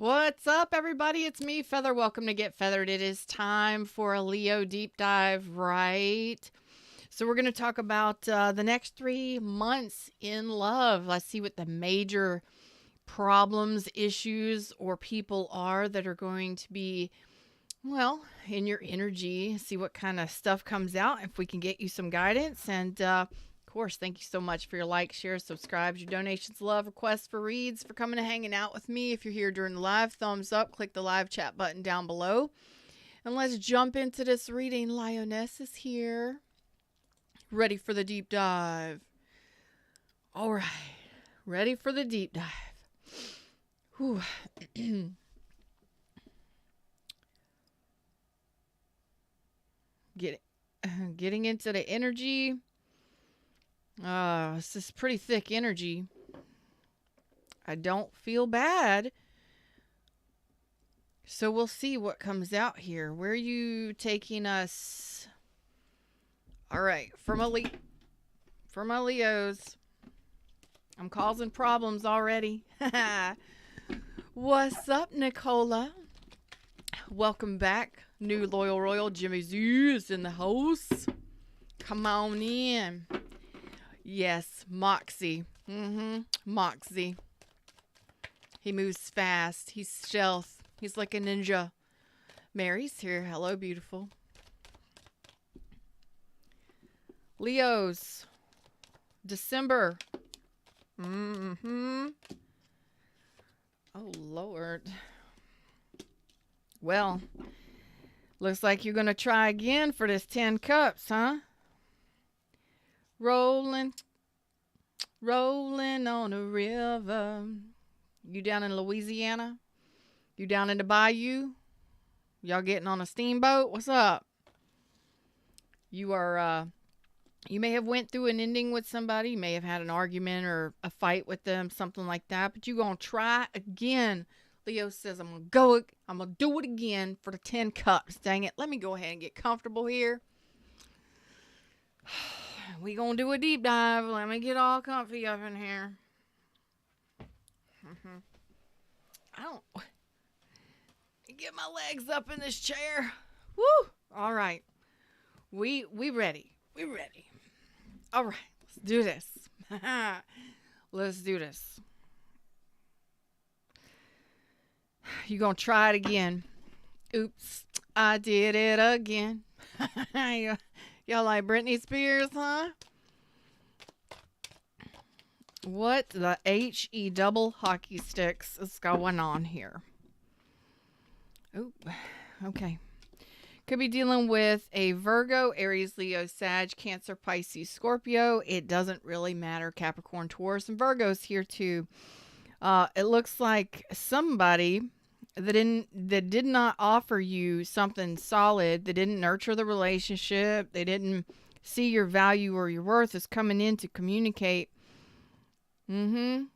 What's up, everybody? It's me, Feather. Welcome to Get Feathered. It is time for a Leo deep dive, right? So, we're going to talk about the next 3 months in love. Let's see what the major problems, issues, or people are that are going to be, well, in your energy. See what kind of stuff comes out, if we can get you some guidance. And, of course, thank you so much for your likes, shares, subscribes, your donations, love, requests for reads, for coming and hanging out with me. If you're here during the live, thumbs up, click the live chat button down below. And let's jump into this reading. Lioness is here, ready for the deep dive. All right, ready for the deep dive. Whew. Getting into the energy. This is pretty thick energy. I don't feel bad. So we'll see what comes out here. Where are you taking us? All right, for my Leos. I'm causing problems already. What's up, Nicola? Welcome back. New Loyal Royal Jimmy Z is in the house. Come on in. Yes, Moxie. Moxie. He moves fast. He's stealth. He's like a ninja. Mary's here. Hello, beautiful. Leos. December. Oh, Lord. Well, looks like you're going to try again for this 10 cups, huh? Rolling on a river. You down in Louisiana? You down in the bayou? Y'all getting on a steamboat? What's up? You are, you may have went through an ending with somebody. You may have had an argument or a fight with them, something like that. But you're going to try again. Leo says, I'm going to do it again for the 10 cups. Dang it. Let me go ahead and get comfortable here. We gonna do a deep dive. Let me get all comfy up in here. I don't get my legs up in this chair. Woo! All right, we ready. We ready. All right, let's do this. Let's do this. You gonna try it again? Oops, I did it again. Y'all like Britney Spears, huh? What the HE double hockey sticks is going on here? Oh, okay. Could be dealing with a Virgo, Aries, Leo, Sag, Cancer, Pisces, Scorpio. It doesn't really matter. Capricorn, Taurus, and Virgo's here too. It looks like somebody that did not offer you something solid. They didn't nurture the relationship. They didn't see your value or your worth is coming in to communicate. They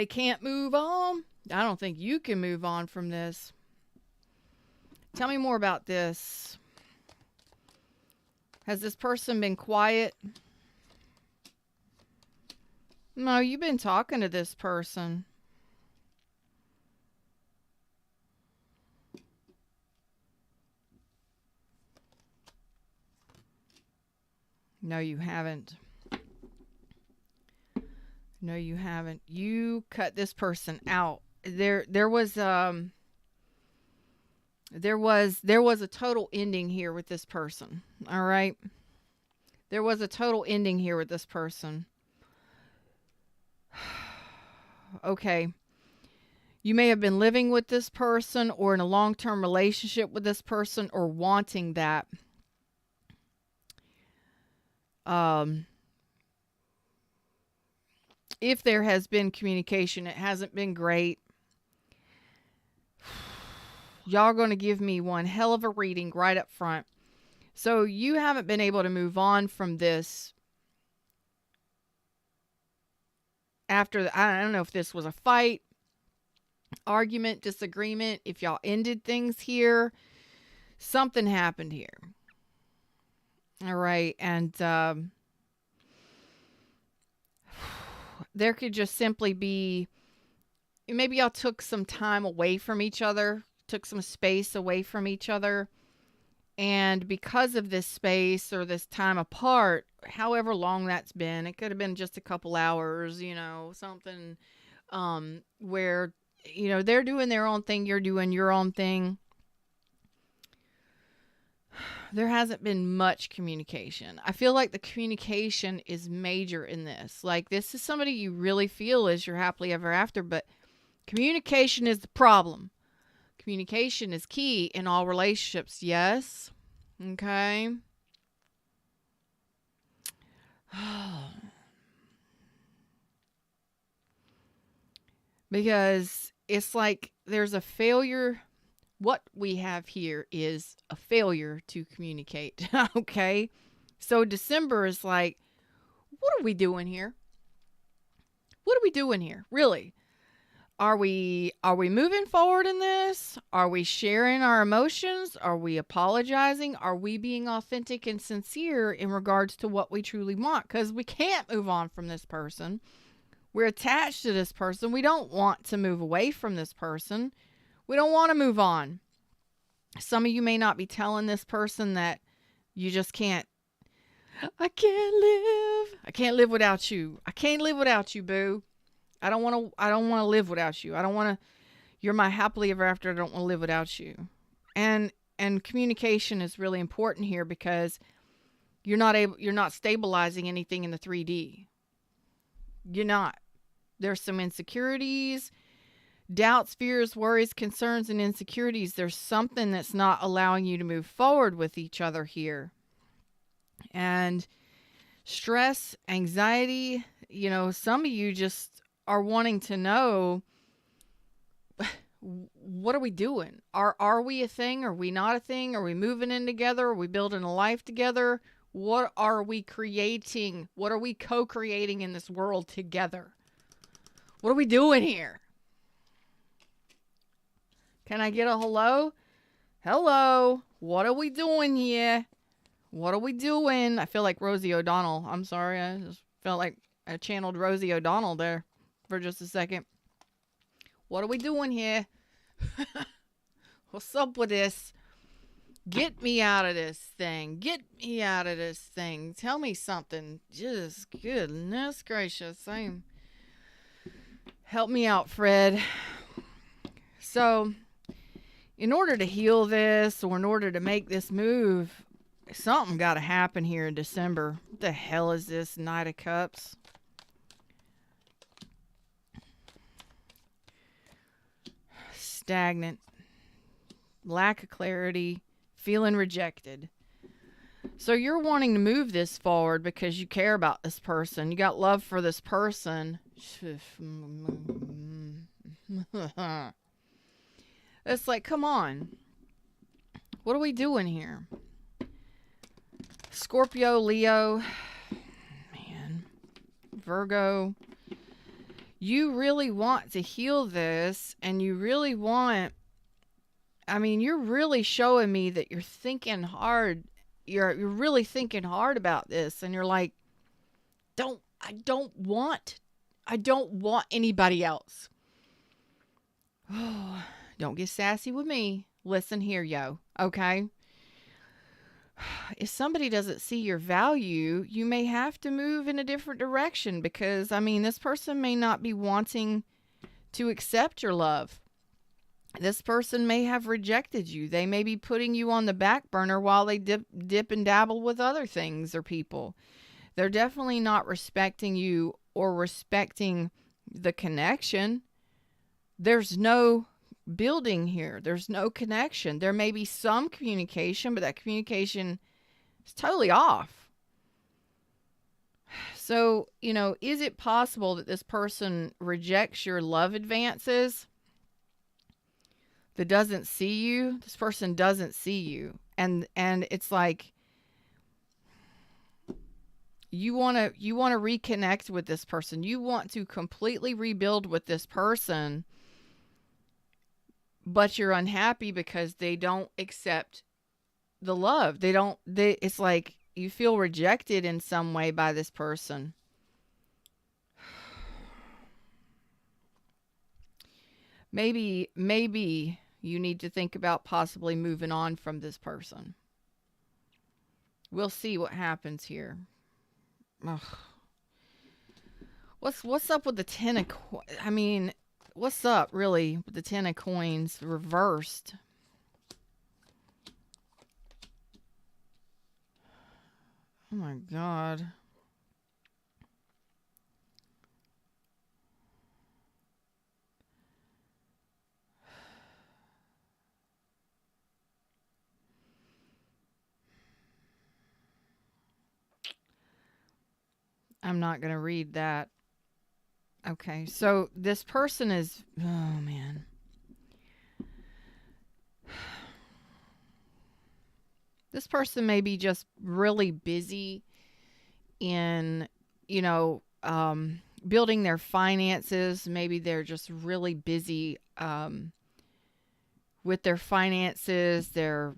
can't move on. I don't think you can move on from this. Tell me more about this. Has this person been quiet? No, you've been talking to this person. No, you haven't. No, you haven't. You cut this person out. There was a total ending here with this person. All right. There was a total ending here with this person. Okay. You may have been living with this person or in a long-term relationship with this person or wanting that. If there has been communication, it hasn't been great. Y'all going to give me one hell of a reading right up front. So you haven't been able to move on from this after, I don't know if this was a fight, argument, disagreement, if y'all ended things here, something happened here. All right. And there could just simply be, maybe y'all took some time away from each other, took some space away from each other. And because of this space or this time apart, however long that's been, it could have been just a couple hours, something where, they're doing their own thing, you're doing your own thing. There hasn't been much communication. I feel like the communication is major in this. Like, this is somebody you really feel is your happily ever after, but communication is the problem. Communication is key in all relationships. Yes. Okay. Because it's like there's a failure. What we have here is a failure to communicate. Okay. So December is like, what are we doing here? What are we doing here? Really? Are we moving forward in this? Are we sharing our emotions? Are we apologizing? Are we being authentic and sincere in regards to what we truly want? Because we can't move on from this person. We're attached to this person. We don't want to move away from this person. We don't want to move on. Some of you may not be telling this person that you just can't. I can't live without you. I can't live without you, boo. I don't want to live without you. You're my happily ever after. I don't want to live without you. And communication is really important here because you're not stabilizing anything in the 3D. You're not. There's some insecurities, doubts, fears, worries, concerns, and insecurities. There's something that's not allowing you to move forward with each other here. And stress, anxiety, some of you just are wanting to know, what are we doing? Are we a thing? Are we not a thing? Are we moving in together? Are we building a life together? What are we creating? What are we co-creating in this world together? What are we doing here? Can I get a hello? Hello? What are we doing here? What are we doing? I feel like Rosie O'Donnell. I'm sorry. I just felt like I channeled Rosie O'Donnell there for just a second. What are we doing here? What's up with this? Get me out of this thing. Get me out of this thing. Tell me something. Just goodness gracious. Help me out, Fred. So, in order to heal this or in order to make this move, something got to happen here in December. What the hell is this Knight of Cups? Stagnant. Lack of clarity. Feeling rejected. So you're wanting to move this forward because you care about this person. You got love for this person. It's like, come on. What are we doing here? Scorpio, Leo, man, Virgo. You really want to heal this, and you really want, you're really showing me that you're thinking hard. You're really thinking hard about this, and you're like, I don't want anybody else. Oh, don't get sassy with me. Listen here, yo. Okay. If somebody doesn't see your value, you may have to move in a different direction because, this person may not be wanting to accept your love. This person may have rejected you. They may be putting you on the back burner while they dip and dabble with other things or people. They're definitely not respecting you or respecting the connection. There's no building here. There's no connection. There may be some communication, but that communication is totally off. So, is it possible that this person rejects your love advances? That doesn't see you? This person doesn't see you. And it's like you want to reconnect with this person. You want to completely rebuild with this person. But you're unhappy because they don't accept the love. It's like you feel rejected in some way by this person. Maybe you need to think about possibly moving on from this person. We'll see what happens here. Ugh. What's up with the I mean, what's up really with the 10 of coins reversed? Oh my God. I'm not going to read that. Okay, so this person is, oh man. This person may be just really busy in, you know, building their finances. Maybe they're just really busy with their finances. They're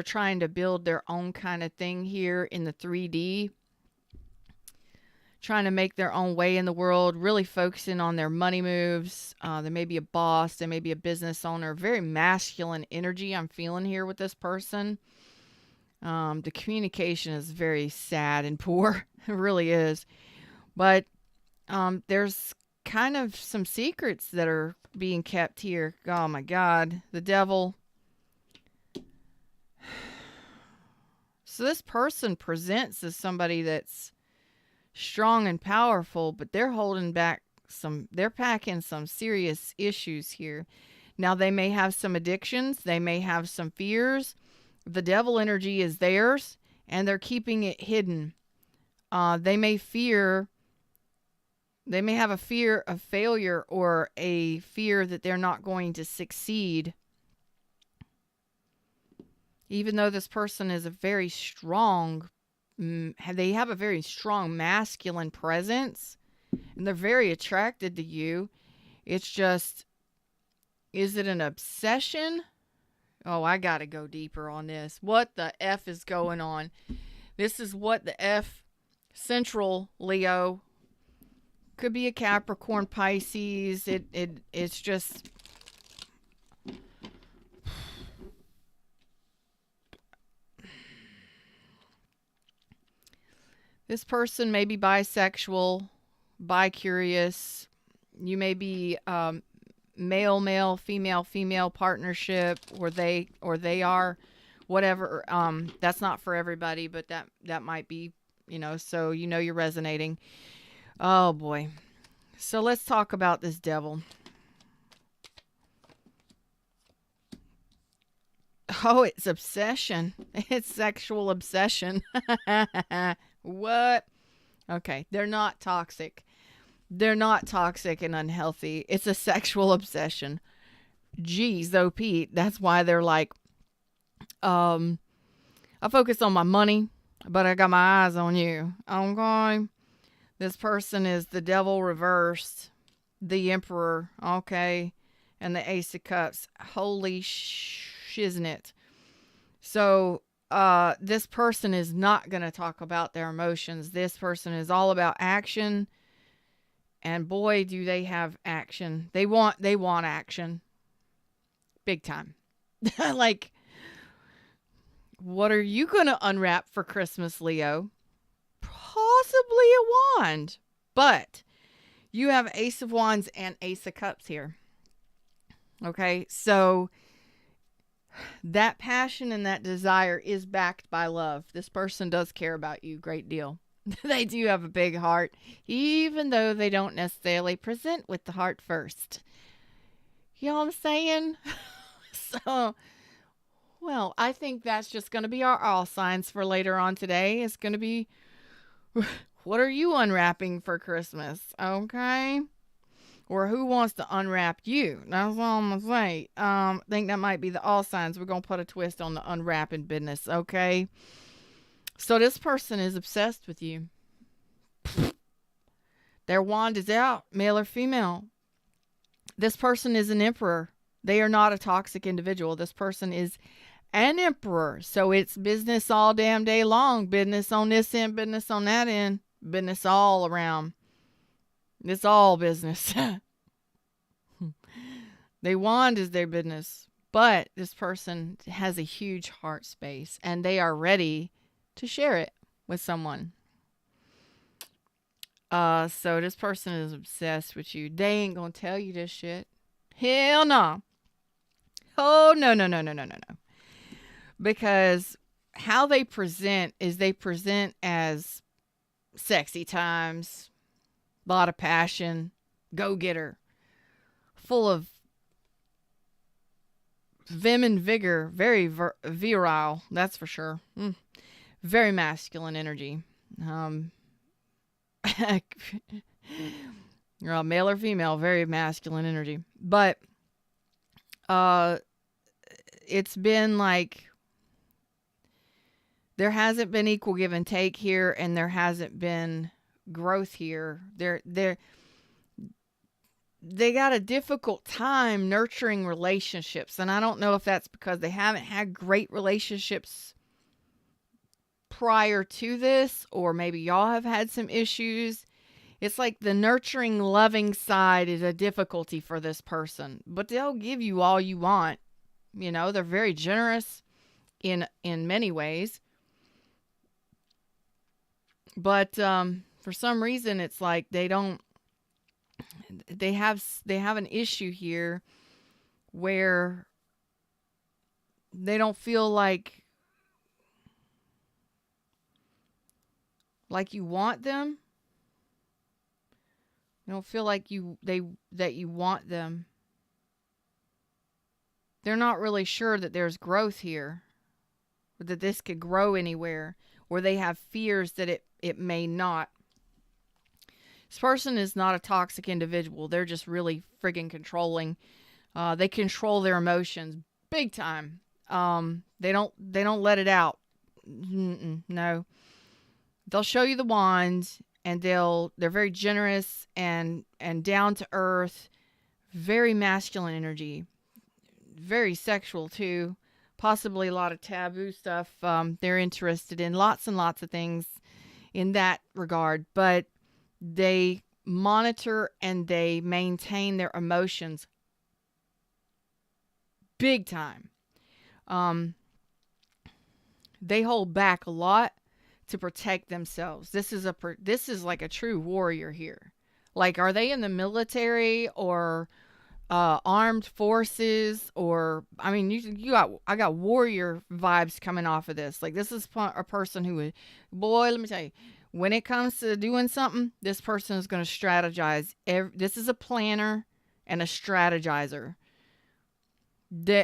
trying to build their own kind of thing here in the 3D, trying to make their own way in the world, really focusing on their money moves. They may be a boss, they may be a business owner. Very masculine energy I'm feeling here with this person. The communication is very sad and poor. It really is. But there's kind of some secrets that are being kept here. Oh my God, the devil. So this person presents as somebody that's strong and powerful, but they're holding back they're packing some serious issues here. Now they may have some addictions, they may have some fears. The devil energy is theirs, and they're keeping it hidden. They may have a fear of failure or a fear that they're not going to succeed. Even though this person is they have a very strong masculine presence, and they're very attracted to you. It's just, is it an obsession? Oh, I got to go deeper on this. What the F is going on? This is what the F central Leo. Could be a Capricorn, Pisces. It's just, this person may be bisexual, bi-curious. You may be male, female partnership, or they are whatever. That's not for everybody, but that might be, so you're resonating. Oh boy. So let's talk about this devil. Oh, it's obsession. It's sexual obsession. What? Okay, they're not toxic. They're not toxic and unhealthy. It's a sexual obsession. Geez, though, Pete, that's why they're like, I focus on my money, but I got my eyes on you. Okay? This person is the devil reversed, the emperor, okay, and the ace of cups. Holy shiznit. So, this person is not going to talk about their emotions. This person is all about action. And boy, do they have action. They want action. Big time. Like, what are you going to unwrap for Christmas, Leo? Possibly a wand. But you have Ace of Wands and Ace of Cups here. Okay, so that passion and that desire is backed by love. This person does care about you a great deal. They do have a big heart, even though they don't necessarily present with the heart first. You know what I'm saying? So, well, I think that's just going to be our all signs for later on today. It's going to be, what are you unwrapping for Christmas? Okay? Or who wants to unwrap you? That's all I'm going to say. I think that might be the all signs. We're going to put a twist on the unwrapping business, okay? So this person is obsessed with you. Their wand is out, male or female. This person is an emperor. They are not a toxic individual. This person is an emperor. So it's business all damn day long. Business on this end, business on that end. Business all around. It's all business. They want is their business, but this person has a huge heart space and they are ready to share it with someone. So this person is obsessed with you. They ain't gonna tell you this shit. Hell no. Oh, no, no, no, no, no, no, no. Because how they present is they present as sexy times, a lot of passion, go-getter, full of vim and vigor, very virile, that's for sure. Very masculine energy. You're all male or female, very masculine energy. But it's been like there hasn't been equal give and take here, and there hasn't been growth here. They got a difficult time nurturing relationships, and I don't know if that's because they haven't had great relationships prior to this, or maybe y'all have had some issues. It's like the nurturing, loving side is a difficulty for this person, but they'll give you all you want. You know, they're very generous in many ways. But for some reason, it's like they have an issue here where they don't feel like you want them. They don't feel like that you want them. They're not really sure that there's growth here, or that this could grow anywhere, or they have fears that it may not. This person is not a toxic individual. They're just really friggin' controlling. They control their emotions big time. They don't let it out. No. They'll show you the wand, and they're very generous and down to earth, very masculine energy, very sexual too, possibly a lot of taboo stuff. They're interested in lots and lots of things in that regard, but they monitor and they maintain their emotions big time. They hold back a lot to protect themselves. This is like a true warrior here. Like, are they in the military or armed forces? Or, I mean, I got warrior vibes coming off of this. Like, this is a person who would, boy, let me tell you, when it comes to doing something, this person is going to strategize. This is a planner and a strategizer.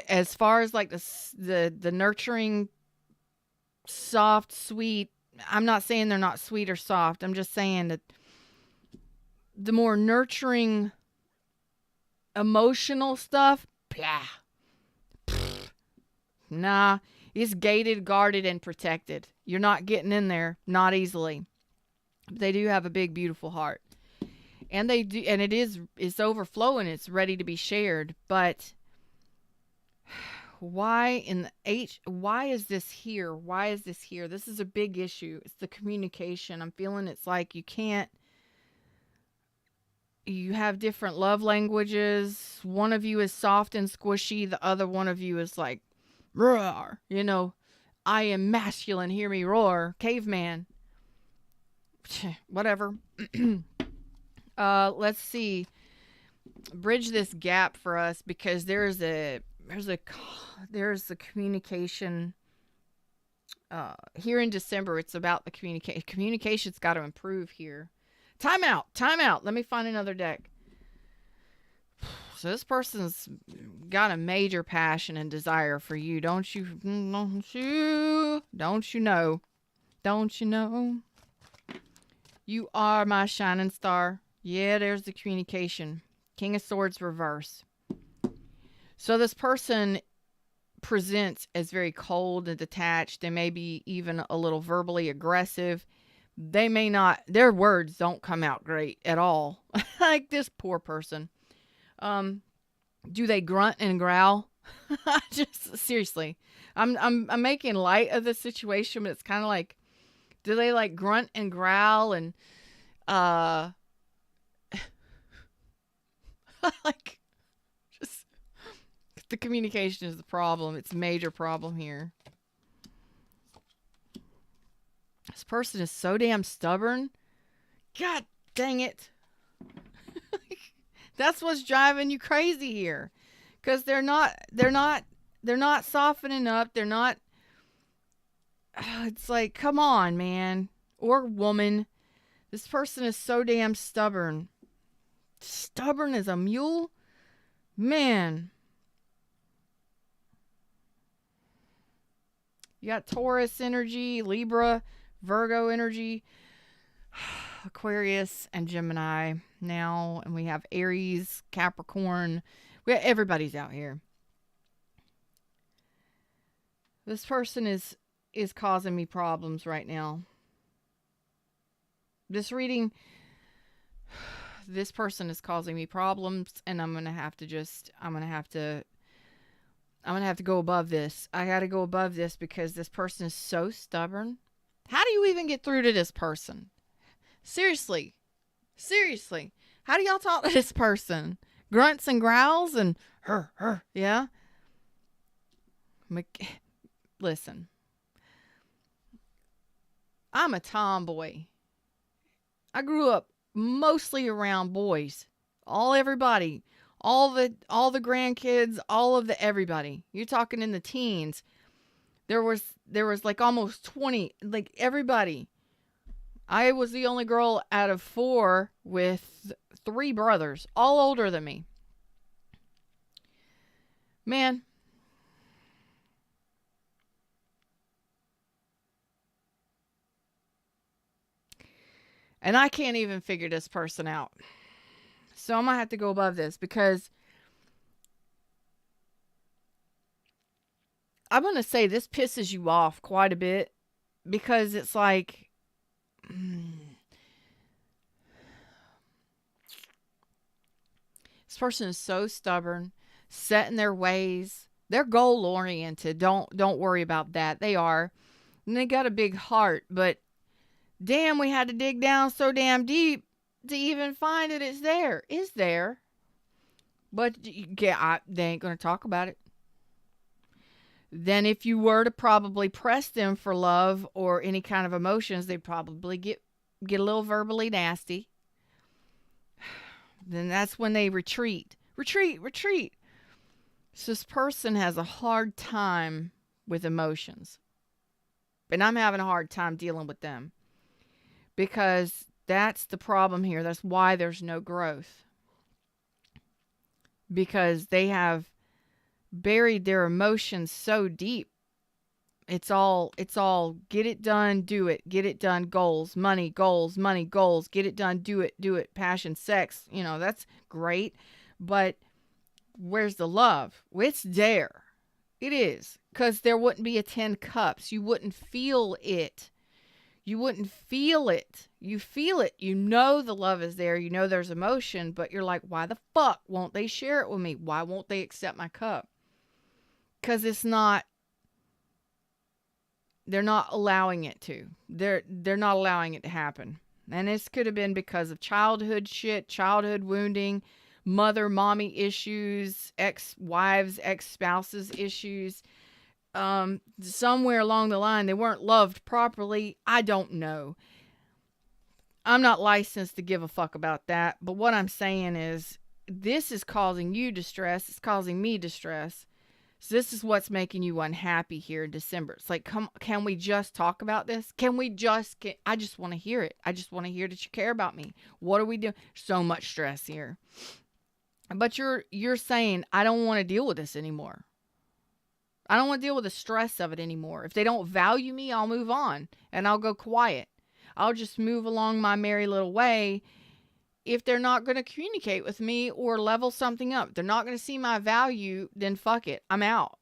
As far as like the nurturing, soft, sweet, I'm not saying they're not sweet or soft. I'm just saying that the more nurturing, emotional stuff, nah, it's gated, guarded, and protected. You're not getting in there, not easily. But they do have a big, beautiful heart, and they do, and it's overflowing. It's ready to be shared. But why is this here? Why is this here? This is a big issue. It's the communication. I'm feeling it's like you have different love languages. One of you is soft and squishy. The other one of you is like, roar. You know, I am masculine. Hear me roar. Caveman. Whatever. Let's see. Bridge this gap for us, because there's a communication here in December. It's about the communication. Communication's got to improve here. Time out. Let me find another deck. So this person's got a major passion and desire for you. Don't you know? You are my shining star. Yeah, there's the communication. King of Swords reverse. So this person presents as very cold and detached. They may be even a little verbally aggressive. They may not, their words don't come out great at all. Like this poor person. Do they grunt and growl? Just seriously. I'm making light of the situation, but it's kind of like, do they like grunt and growl and like just The communication is the problem. It's a major problem here. This person is so damn stubborn. God dang it. That's what's driving you crazy here. Because they're not softening up. They're not, it's like, come on, man. Or woman. This person is so damn stubborn. Stubborn as a mule? Man. You got Taurus energy, Libra, Virgo energy, Aquarius, and Gemini now. And we have Aries, Capricorn. Everybody's out here. This person is causing me problems right now. This reading, this person is causing me problems, and I'm going to have to go above this. I got to go above this because this person is so stubborn. How do you even get through to this person? Seriously. How do y'all talk to this person? Grunts and growls and her, yeah? Listen. I'm a tomboy. I grew up mostly around boys. Everybody. All the grandkids, all of the everybody. You're talking in the teens. There was like almost 20, like everybody. I was the only girl out of 4 with 3 brothers, all older than me. Man. And I can't even figure this person out. So I'm going to have to go above this because I'm going to say this pisses you off quite a bit because it's like, this person is so stubborn, set in their ways. They're goal oriented. Don't worry about that. They are. And they got a big heart, but damn, we had to dig down so damn deep to even find it. It's there. It's there. But they ain't going to talk about it. Then if you were to probably press them for love or any kind of emotions, they'd probably get a little verbally nasty. Then that's when they retreat. Retreat. So this person has a hard time with emotions. And I'm having a hard time dealing with them. Because that's the problem here. That's why there's no growth. Because they have buried their emotions so deep. It's all get it done, do it. Get it done, goals, money, goals. Get it done, do it. Passion, sex, that's great. But where's the love? Well, it's there. It is. Because there wouldn't be a 10 cups. You wouldn't feel it. You wouldn't feel it. You feel it. You know the love is there. You know there's emotion, but you're like, why the fuck won't they share it with me? Why won't they accept my cup? Because they're not allowing it to. They're not allowing it to happen. And this could have been because of childhood shit, childhood wounding, mommy issues, ex-wives, ex-spouses issues. Somewhere along the line, they weren't loved properly. I don't know. I'm not licensed to give a fuck about that. But what I'm saying is, this is causing you distress. It's causing me distress. So this is what's making you unhappy here in December. It's like, can we just talk about this? I just want to hear it. I just want to hear that you care about me. What are we doing? So much stress here. But you're saying, I don't want to deal with this anymore. I don't want to deal with the stress of it anymore. If they don't value me, I'll move on and I'll go quiet. I'll just move along my merry little way. If they're not going to communicate with me or level something up, they're not going to see my value, then fuck it. I'm out.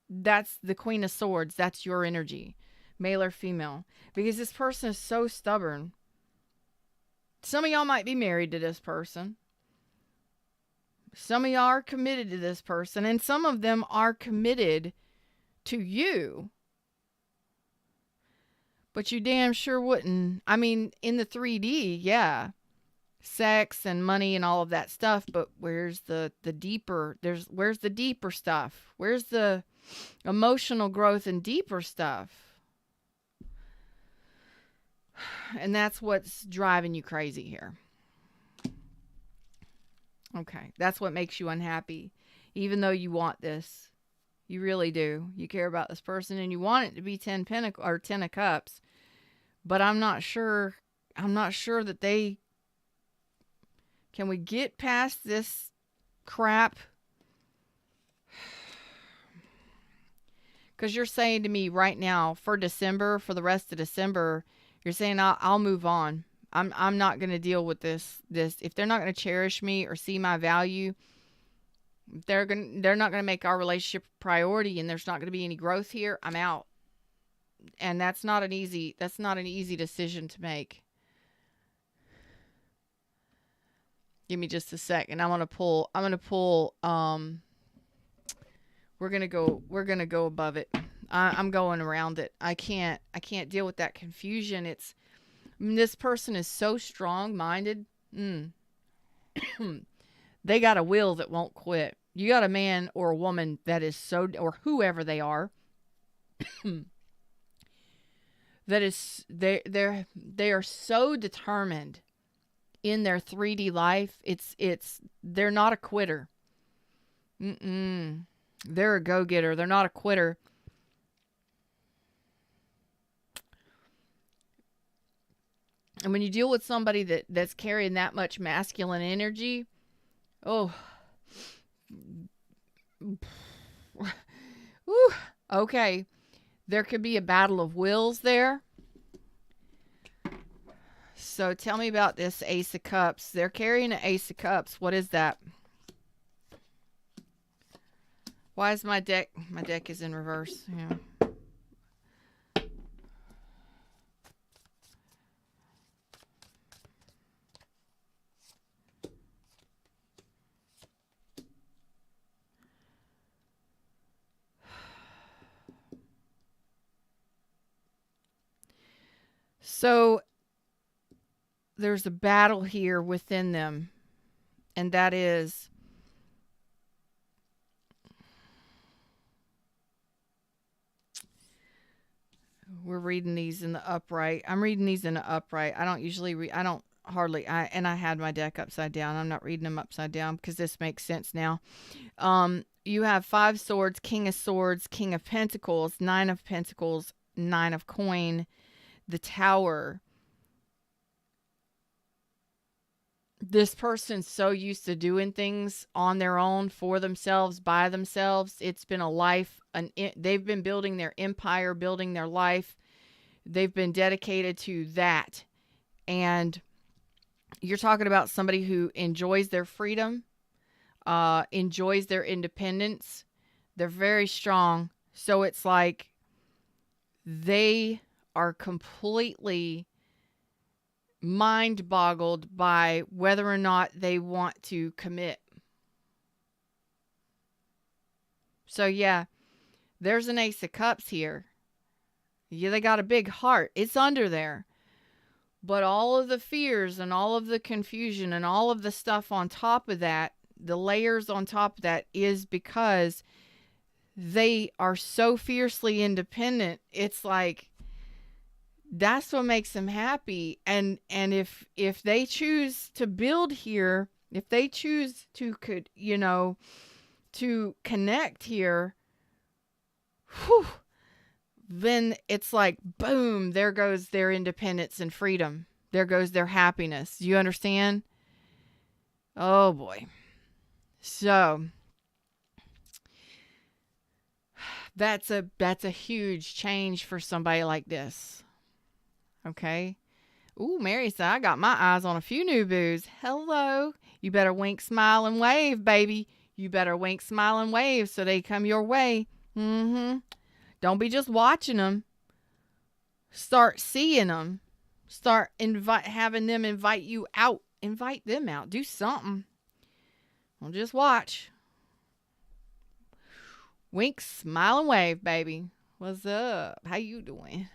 That's the Queen of Swords. That's your energy, male or female. Because this person is so stubborn. Some of y'all might be married to this person. Some of y'all are committed to this person. And some of them are committed to you. But you damn sure wouldn't. I mean, in the 3D, yeah. sex and money and all of that stuff, but where's the deeper, where's the deeper stuff? Where's the emotional growth and deeper stuff? And that's what's driving you crazy here. Okay, that's what makes you unhappy. Even though you want this, you really do. You care about this person and you want it to be 10 of cups. But I'm not sure that they, can we get past this crap? Because you're saying to me right now, for December, for the rest of December, you're saying I'll move on. I'm not going to deal with this. If they're not going to cherish me or see my value, they're not going to make our relationship a priority, and there's not going to be any growth here, I'm out. And that's not an easy decision to make. Give me just a second. I'm going to pull we're going to go above it. I'm going around it. I can't deal with that confusion. This person is so strong-minded. They got a will that won't quit. You got a man or a woman that is so, or whoever they are, that is, they are so determined in their 3D life. They're not a quitter. They're a go-getter. They're not a quitter. And when you deal with somebody that's carrying that much masculine energy, okay, there could be a battle of wills there. So tell me about this Ace of Cups. They're carrying an Ace of Cups. What is that? Why is my deck is in reverse? Yeah. So there's a battle here within them, and that is we're reading these in the upright. I'm reading these in the upright. I don't usually read. I had my deck upside down. I'm not reading them upside down because this makes sense now. You have 5 swords, King of Swords, King of Pentacles, 9 of Pentacles, 9 of Coin, the Tower. This person's so used to doing things on their own, for themselves, by themselves. It's been a life. They've been building their empire, building their life. They've been dedicated to that. And you're talking about somebody who enjoys their freedom, enjoys their independence. They're very strong. So it's like they are completely mind boggled by whether or not they want to commit. So yeah, there's an Ace of Cups here. Yeah, they got a big heart. It's under there. But all of the fears and all of the confusion and all of the stuff on top of that, the layers on top of that, is because they are so fiercely independent. It's like, that's what makes them happy. And if they choose to build here, if they choose to to connect here, then it's like, boom, there goes their independence and freedom. There goes their happiness. You understand? Oh boy. So that's a huge change for somebody like this. Okay. Ooh, Mary said, I got my eyes on a few new boos. Hello. You better wink, smile, and wave, baby. You better wink, smile, and wave so they come your way. Don't be just watching them. Start seeing them. Start having them invite you out. Invite them out. Do something. Don't just watch. Wink, smile, and wave, baby. What's up? How you doing?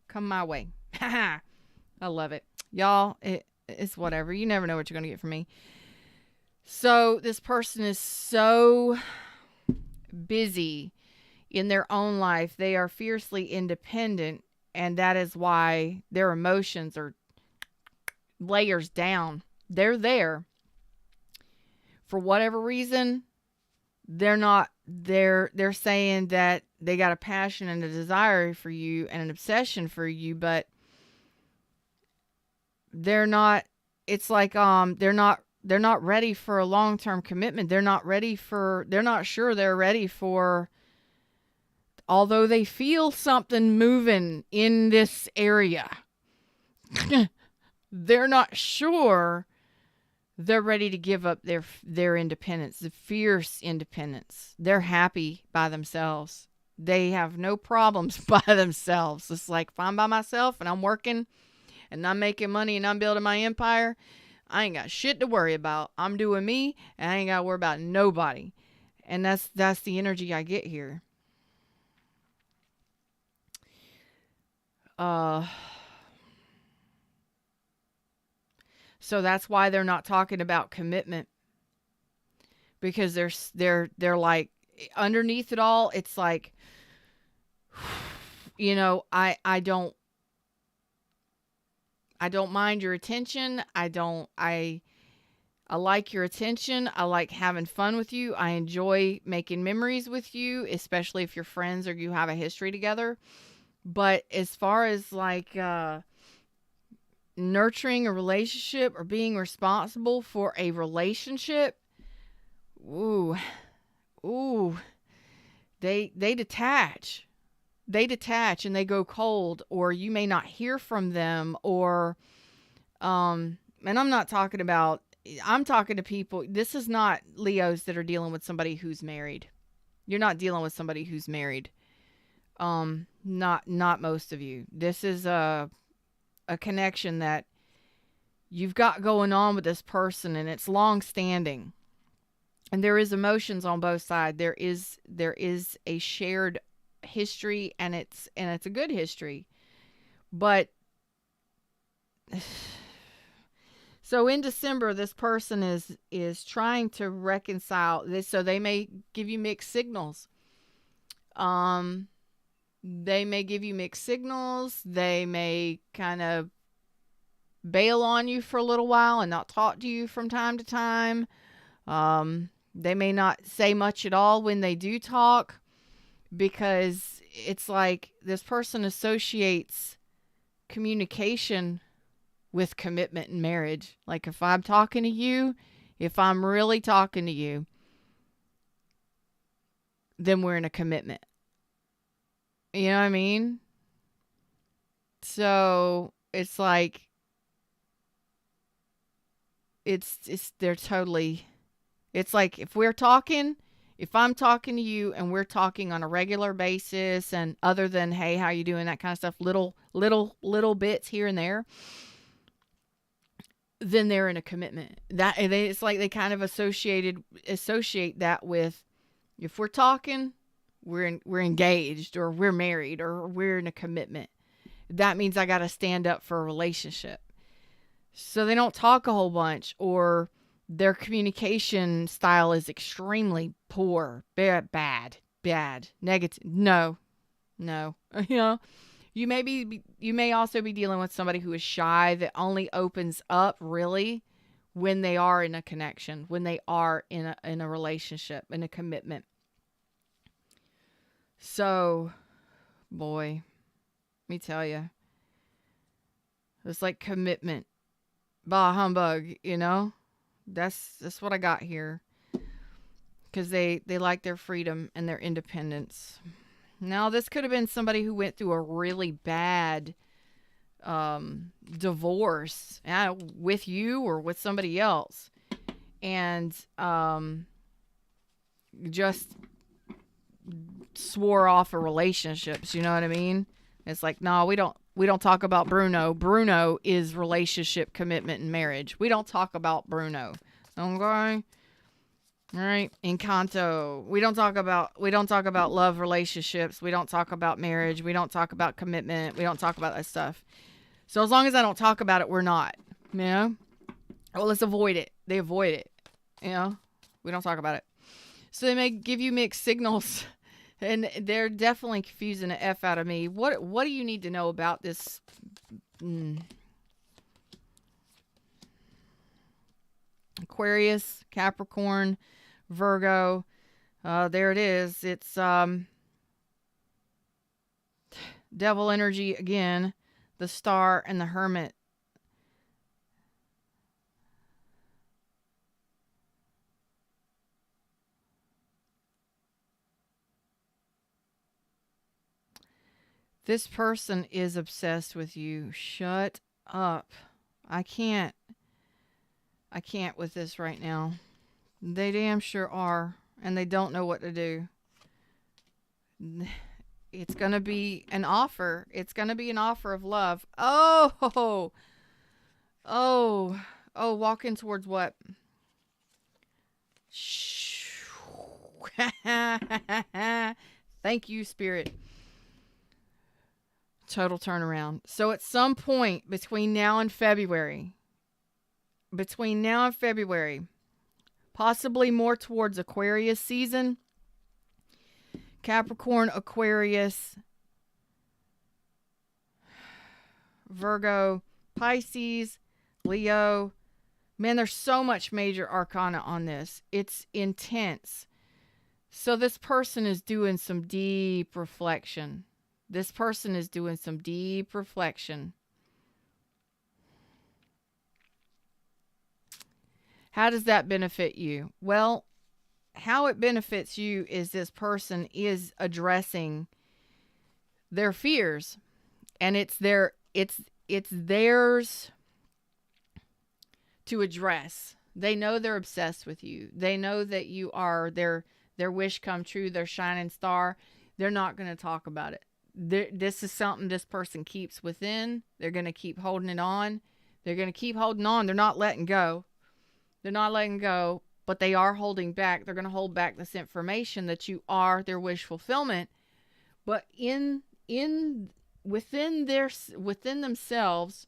Come my way. I love it. Y'all, it's whatever. You never know what you're going to get from me. So this person is so busy in their own life. They are fiercely independent, and that is why their emotions are layers down. They're there. For whatever reason, they're saying that they got a passion and a desire for you and an obsession for you, but they're not, it's like they're not ready for a long-term commitment. They're not sure they're ready for, although they feel something moving in this area. They're not sure they're ready to give up their independence, the fierce independence. They're happy by themselves. They have no problems by themselves. It's like, if I'm by myself and I'm working and I'm making money and I'm building my empire, I ain't got shit to worry about. I'm doing me, and I ain't got to worry about nobody. And that's the energy I get here. So that's why they're not talking about commitment, because they're like, underneath it all, it's like, I don't mind your attention. I like your attention. I like having fun with you. I enjoy making memories with you, especially if you're friends or you have a history together. But as far as like nurturing a relationship or being responsible for a relationship, they detach. They detach and they go cold, or you may not hear from them, or and I'm talking to people. This is not Leos that are dealing with somebody who's married. You're not dealing with somebody who's married. Not most of you. This is a connection that you've got going on with this person, and it's long standing. And there is emotions on both sides. There is a shared history, and it's a good history. But so in December, this person is trying to reconcile this, so they may give you mixed signals. They may give you mixed signals. They may kind of bail on you for a little while and not talk to you from time to time. They may not say much at all when they do talk, because it's like this person associates communication with commitment and marriage. Like, if I'm talking to you, if I'm really talking to you, then we're in a commitment. You know what I mean? So it's like, they're totally, it's like, if I'm talking to you and we're talking on a regular basis, and other than, hey, how you doing? That kind of stuff, little bits here and there, then they're in a commitment. It's like they kind of associate that with, if we're talking, we're engaged, or we're married, or we're in a commitment. That means I got to stand up for a relationship. So they don't talk a whole bunch, or their communication style is extremely poor, bad, negative. No. You may also be dealing with somebody who is shy, that only opens up really when they are in a connection, when they are in a relationship, in a commitment. So, boy, let me tell you, it's like commitment, bah humbug, That's what I got here. Because they like their freedom and their independence. Now, this could have been somebody who went through a really bad divorce with you or with somebody else, and just swore off of relationships. You know what I mean? It's like, no, we don't talk about Bruno. Bruno is relationship, commitment, and marriage. We don't talk about Bruno. Okay? All right. Encanto. We don't talk about love relationships. We don't talk about marriage. We don't talk about commitment. We don't talk about that stuff. So as long as I don't talk about it, we're not. Well, let's avoid it. They avoid it. You know, we don't talk about it. So they may give you mixed signals, and they're definitely confusing the F out of me. What do you need to know about this? Aquarius, Capricorn, Virgo. There it is. It's devil energy again, the Star and the Hermit. This person is obsessed with you. Shut up. I can't with this right now. They damn sure are, and they don't know what to do. It's going to be an offer. It's going to be an offer of love. Oh, walking towards what? Thank you, Spirit. Total turnaround. So at some point between now and February, possibly more towards Aquarius season, Capricorn, Aquarius, Virgo, Pisces, Leo. Man, there's so much major arcana on this. It's intense. So this person is doing some deep reflection. How does that benefit you? Well, how it benefits you is this person is addressing their fears, and it's theirs to address. They know they're obsessed with you. They know that you are their wish come true, their shining star. They're not going to talk about it. This is something this person keeps within. They're going to keep holding it on. They're not letting go. But they are holding back. They're going to hold back this information that you are their wish fulfillment. But within themselves,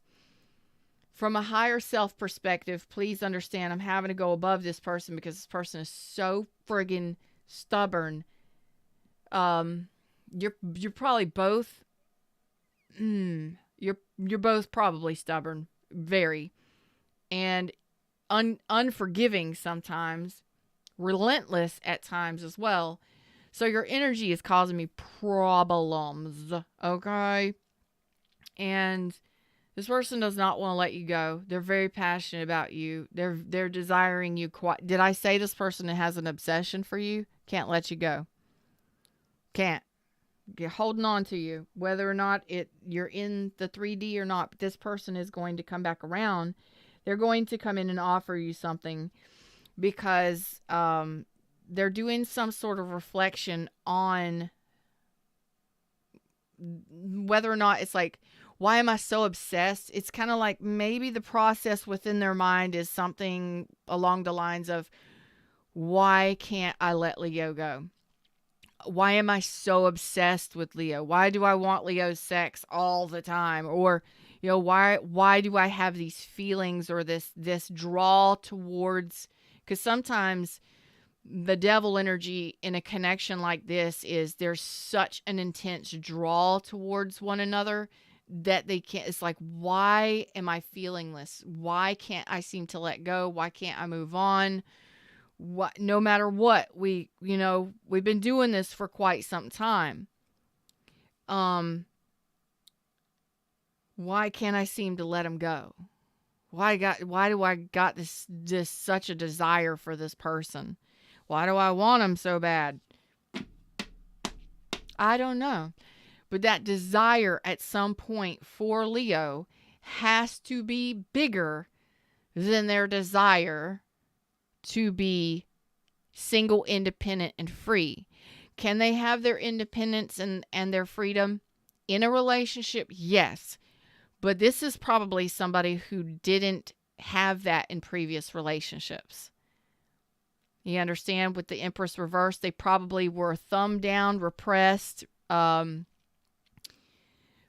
from a higher self perspective, please understand I'm having to go above this person because this person is so friggin' stubborn. You're probably both you're both probably stubborn, very, and unforgiving sometimes, relentless at times as well. So your energy is causing me problems, okay? And this person does not want to let you go. They're very passionate about you. They're desiring you. Did I say this person has an obsession for you? Can't let you go. Can't. You're holding on to you, whether or not you're in the 3D or not. But this person is going to come back around. They're going to come in and offer you something because they're doing some sort of reflection on whether or not it's like, why am I so obsessed? It's kind of like maybe the process within their mind is something along the lines of, why can't I let Leo go? Why am I so obsessed with Leo? Why do I want Leo's sex all the time? Or, why do I have these feelings or this draw towards, because sometimes the devil energy in a connection like this is there's such an intense draw towards one another that they can't, it's like, why am I feeling this? Why can't I seem to let go? Why can't I move on? No matter what, we've been doing this for quite some time. Why can't I seem to let him go? Why do I got this such a desire for this person? Why do I want him so bad? I don't know. But that desire at some point for Leo has to be bigger than their desire to be single, independent, and free. Can they have their independence and their freedom in a relationship? Yes. But this is probably somebody who didn't have that in previous relationships. You understand? With the Empress reversed, they probably were thumbed down, repressed,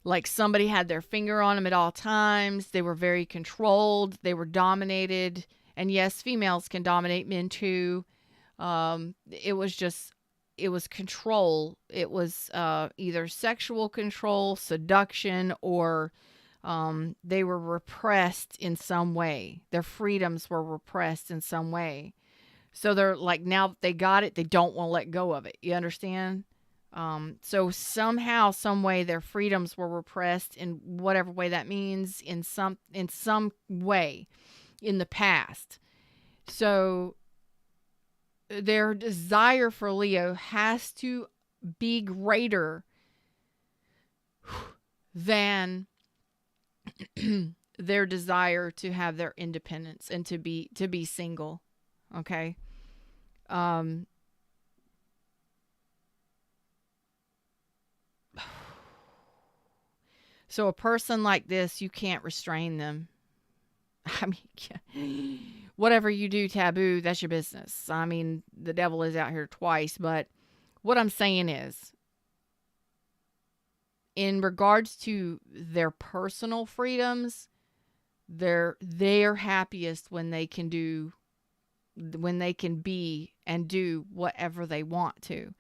like somebody had their finger on them at all times. They were very controlled. They were dominated. And yes, females can dominate men too. It was control. It was either sexual control, seduction, or they were repressed in some way. Their freedoms were repressed in some way. So they're like, now that they got it, they don't want to let go of it. You understand? So somehow, some way, their freedoms were repressed in whatever way that means, in some way in the past. So their desire for Leo has to be greater than their desire to have their independence and to be single. Okay. So a person like this, you can't restrain them. I mean, whatever you do taboo, that's your business. I mean, the devil is out here twice, but what I'm saying is, in regards to their personal freedoms, they're happiest when they can be and do whatever they want to.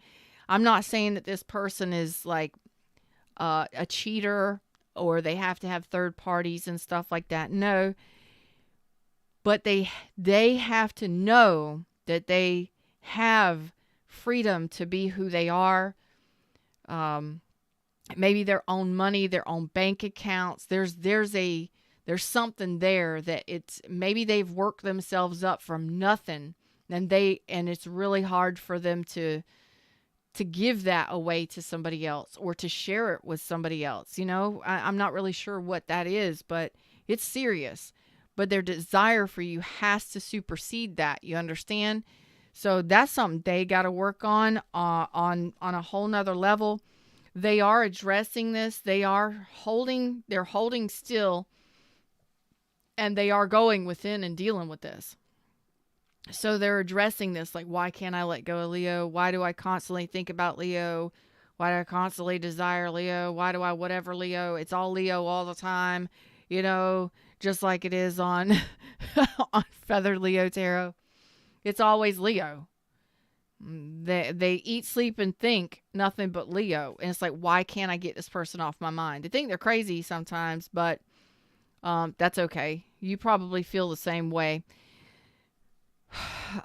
I'm not saying that this person is like a cheater or they have to have third parties and stuff like that. No. But they have to know that they have freedom to be who they are. Maybe their own money, their own bank accounts. There's something there that it's maybe they've worked themselves up from nothing, and it's really hard for them to give that away to somebody else or to share it with somebody else. You know, I'm not really sure what that is, but it's serious. But their desire for you has to supersede that. You understand? So that's something they got to work on a whole nother level. They are addressing this. They're holding still, and they are going within and dealing with this. So they're addressing this, like, why can't I let go of Leo? Why do I constantly think about Leo? Why do I constantly desire Leo? Why do I whatever Leo? It's all Leo all the time, you know, just like it is on on Feathered Leo Tarot. It's always Leo. They eat, sleep, and think nothing but Leo. And it's like, why can't I get this person off my mind? They think they're crazy sometimes, but that's okay. You probably feel the same way.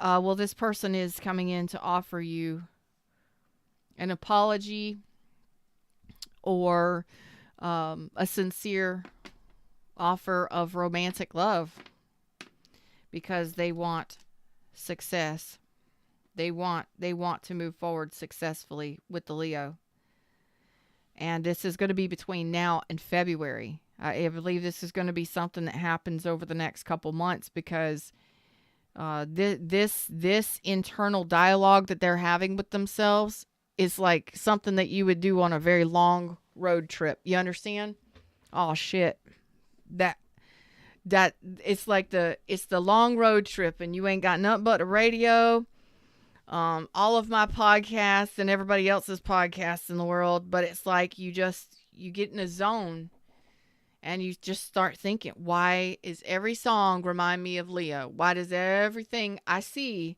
Well, this person is coming in to offer you an apology or a sincere offer of romantic love because they want success. They want to move forward successfully with the Leo. And this is going to be between now and February. I believe this is going to be something that happens over the next couple months because this internal dialogue that they're having with themselves is like something that you would do on a very long road trip. You understand? Oh shit. That it's like it's the long road trip and you ain't got nothing but a radio, all of my podcasts and everybody else's podcasts in the world, but it's like you get in a zone and you just start thinking, why is every song remind me of Leo? Why does everything I see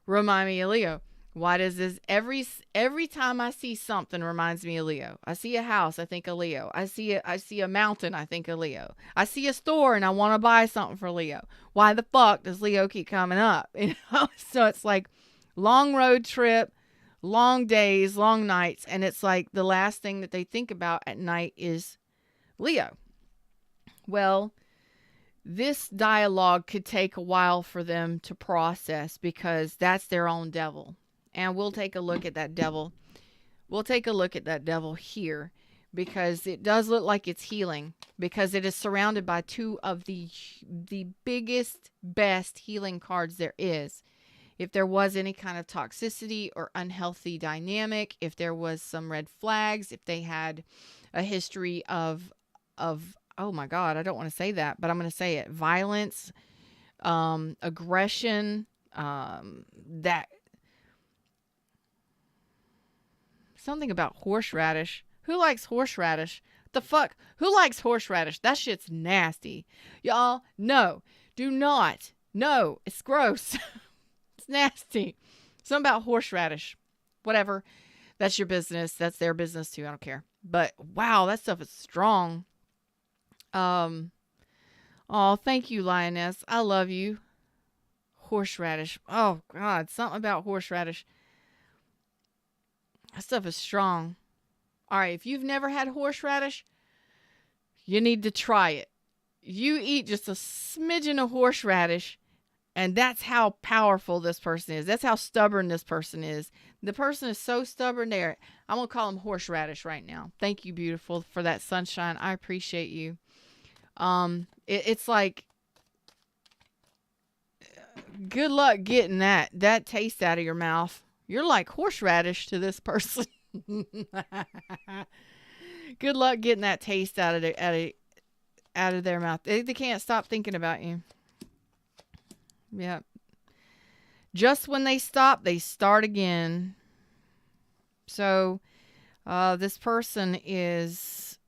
remind me of Leo? Why does this every time I see something reminds me of Leo? I see a house, I think of Leo. I see a mountain, I think of Leo. I see a store and I want to buy something for Leo. Why the fuck does Leo keep coming up? You know? So it's like long road trip, long days, long nights, and it's like the last thing that they think about at night is Leo. Well, this dialogue could take a while for them to process because that's their own devil. And we'll take a look at that devil. We'll take a look at that devil here because it does look like it's healing because it is surrounded by two of the biggest, best healing cards there is. If there was any kind of toxicity or unhealthy dynamic, if there was some red flags, if they had a history of oh my God, I don't want to say that, but I'm going to say it. Violence, aggression, that something about horseradish. Who likes horseradish? the fuck? Who likes horseradish? That shit's nasty. Y'all, no. Do not. No, it's gross. It's nasty. Something about horseradish. Whatever. That's your business. That's their business too. I don't care. But wow, that stuff is strong. Oh, thank you, Lioness. I love you. Horseradish. Oh God, something about horseradish. That stuff is strong. All right, if you've never had horseradish, you need to try it. You eat just a smidgen of horseradish, and that's how powerful this person is. That's how stubborn this person is. The person is so stubborn there. I'm going to call him horseradish right now. Thank you, beautiful, for that sunshine. I appreciate you. It's like, good luck getting that taste out of your mouth. You're like horseradish to this person. Good luck getting that taste out of their mouth. They can't stop thinking about you. Yeah. Just when they stop, they start again. So, this person is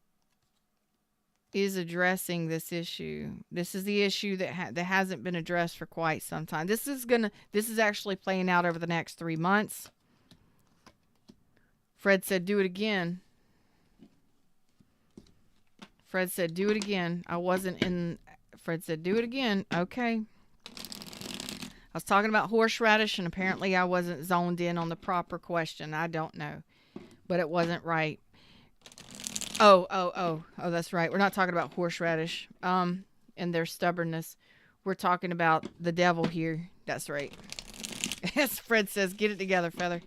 addressing this issue. This is the issue that hasn't been addressed for quite some time. This is actually playing out over the next 3 months. Fred said, do it again. Fred said, do it again. Fred said, do it again. Okay. I was talking about horseradish, and apparently I wasn't zoned in on the proper question. I don't know. But it wasn't right. Oh, that's right. We're not talking about horseradish and their stubbornness. We're talking about the devil here. That's right. As Fred says, get it together, Feather.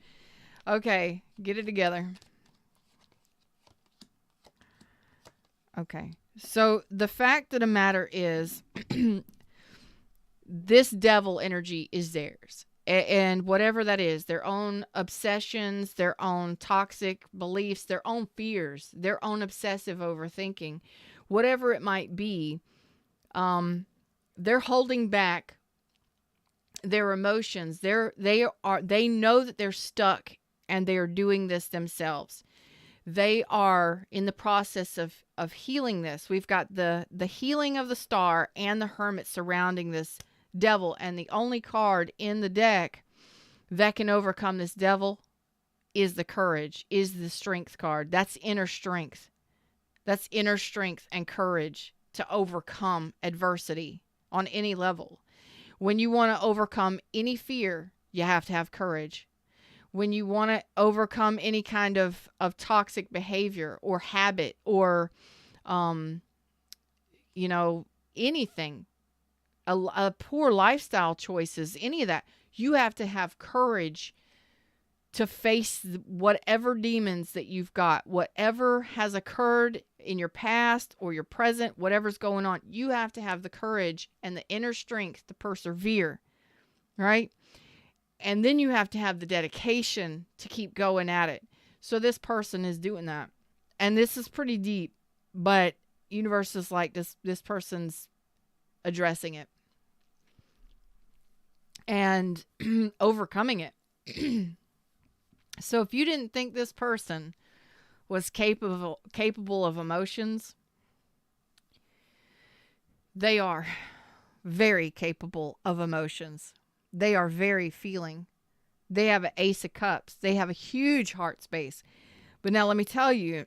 Okay, get it together. Okay. So the fact of the matter is this devil energy is theirs. And whatever that is, their own obsessions, their own toxic beliefs, their own fears, their own obsessive overthinking, whatever it might be, they're holding back their emotions. They know that they're stuck, and they are doing this themselves. They are in the process of healing this. We've got the healing of the star and the hermit surrounding this devil, and the only card in the deck that can overcome this devil is the courage, is the strength card. That's inner strength. That's inner strength and courage to overcome adversity on any level. When you want to overcome any fear, you have to have courage. When you want to overcome any kind of toxic behavior or habit or, anything, a poor lifestyle choices, any of that, you have to have courage to face whatever demons that you've got, whatever has occurred in your past or your present, whatever's going on. You have to have the courage and the inner strength to persevere, right? And then you have to have the dedication to keep going at it. So this person is doing that. And this is pretty deep, but universe is like this person's addressing it and overcoming it. So if you didn't think this person was capable of emotions, they are very capable of emotions. They are very feeling. They have an Ace of Cups. They have a huge heart space. But now let me tell you,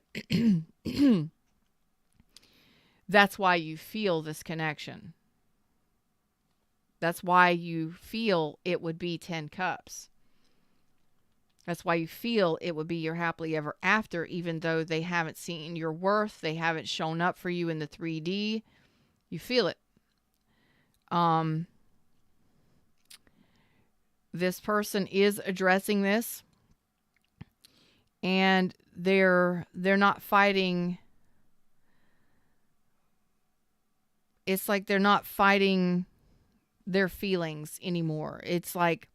that's why you feel this connection. That's why you feel it would be 10 cups. That's why you feel it would be your happily ever after, even though they haven't seen your worth. They haven't shown up for you in the 3D. You feel it. This person is addressing this, and they're not fighting. It's like they're not fighting their feelings anymore. It's like,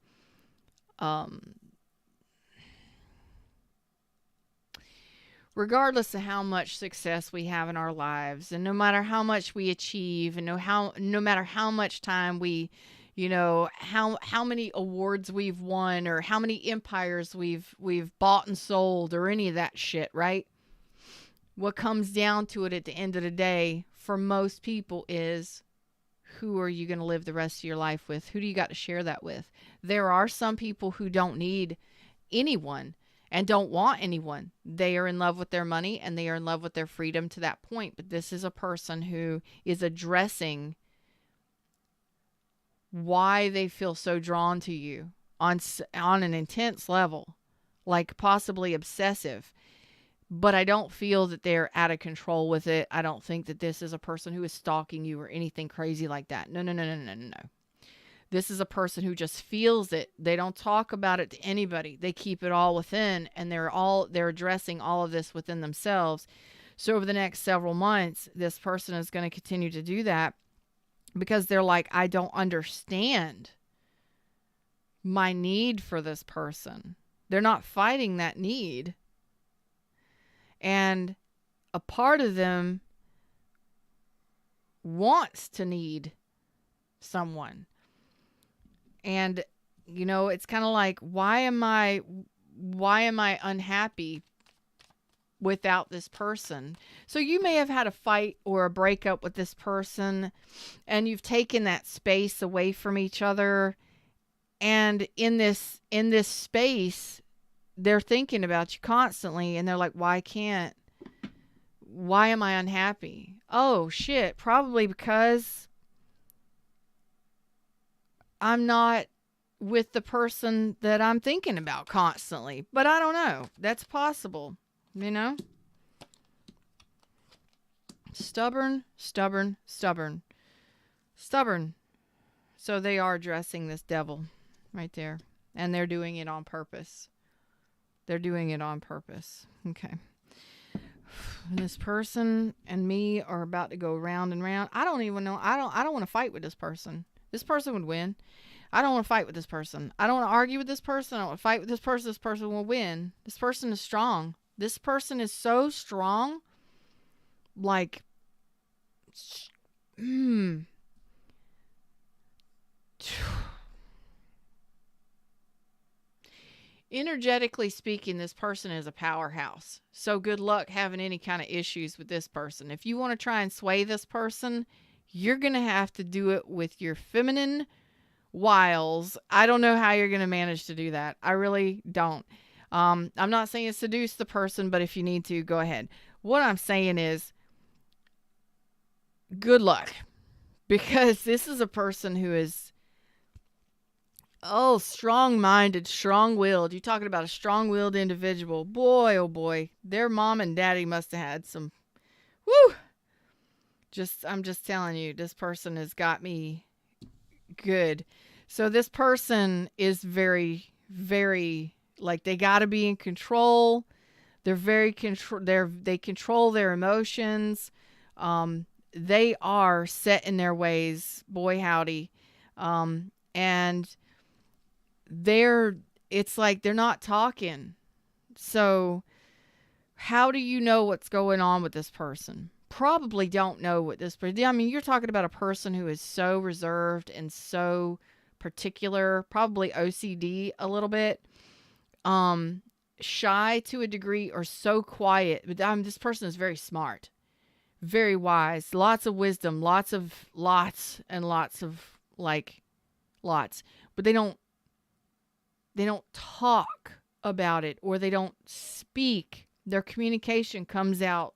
regardless of how much success we have in our lives, and no matter how much we achieve, and no matter how much time we, how many awards we've won, or how many empires we've bought and sold, or any of that shit, right? what comes down to it at the end of the day for most people is, who are you going to live the rest of your life with? Who do you got to share that with? There are some people who don't need anyone and don't want anyone. They are in love with their money and they are in love with their freedom to that point. But this is a person who is addressing why they feel so drawn to you on an intense level, like possibly obsessive. But I don't feel that they're out of control with it. I don't think that this is a person who is stalking you or anything crazy like that. No, no, no, no, no, no, no. This is a person who just feels it. They don't talk about it to anybody. They keep it all within, and they're addressing all of this within themselves. So over the next several months, this person is going to continue to do that because they're like, I don't understand my need for this person. They're not fighting that need. And a part of them wants to need someone. And, you know, it's kind of like, why am I unhappy without this person? So you may have had a fight or a breakup with this person, and you've taken that space away from each other. And in this space, they're thinking about you constantly, and they're like, why am I unhappy? Oh shit, probably because I'm not with the person that I'm thinking about constantly. But I don't know. That's possible, you know? Stubborn, stubborn, stubborn. Stubborn. So they are addressing this devil right there. And they're doing it on purpose. They're doing it on purpose. Okay. This person and me are about to go round and round. I don't even know. I don't want to fight with this person. This person would win. I don't want to fight with this person. I don't want to argue with this person. I don't want to fight with this person. This person will win. This person is strong. This person is so strong. Like, energetically speaking, this person is a powerhouse. So good luck having any kind of issues with this person. If you want to try and sway this person, you're going to have to do it with your feminine wiles. I don't know how you're going to manage to do that. I really don't. I'm not saying seduce the person, but if you need to, go ahead. What I'm saying is, good luck. Because this is a person who is, strong-minded, strong-willed. You're talking about a strong-willed individual. Boy, oh boy. Their mom and daddy must have had some, woo! I'm just telling you, this person has got me good. So this person is very, very, like, they got to be in control. They're very they control their emotions. They are set in their ways, boy howdy. And it's like they're not talking. So how do you know what's going on with this person? Probably don't know what this person. I mean, you're talking about a person who is so reserved and so particular, probably OCD a little bit, shy to a degree, or so quiet. But this person is very smart, very wise, lots of wisdom, lots, but they don't talk about it, or they don't speak. Their communication comes out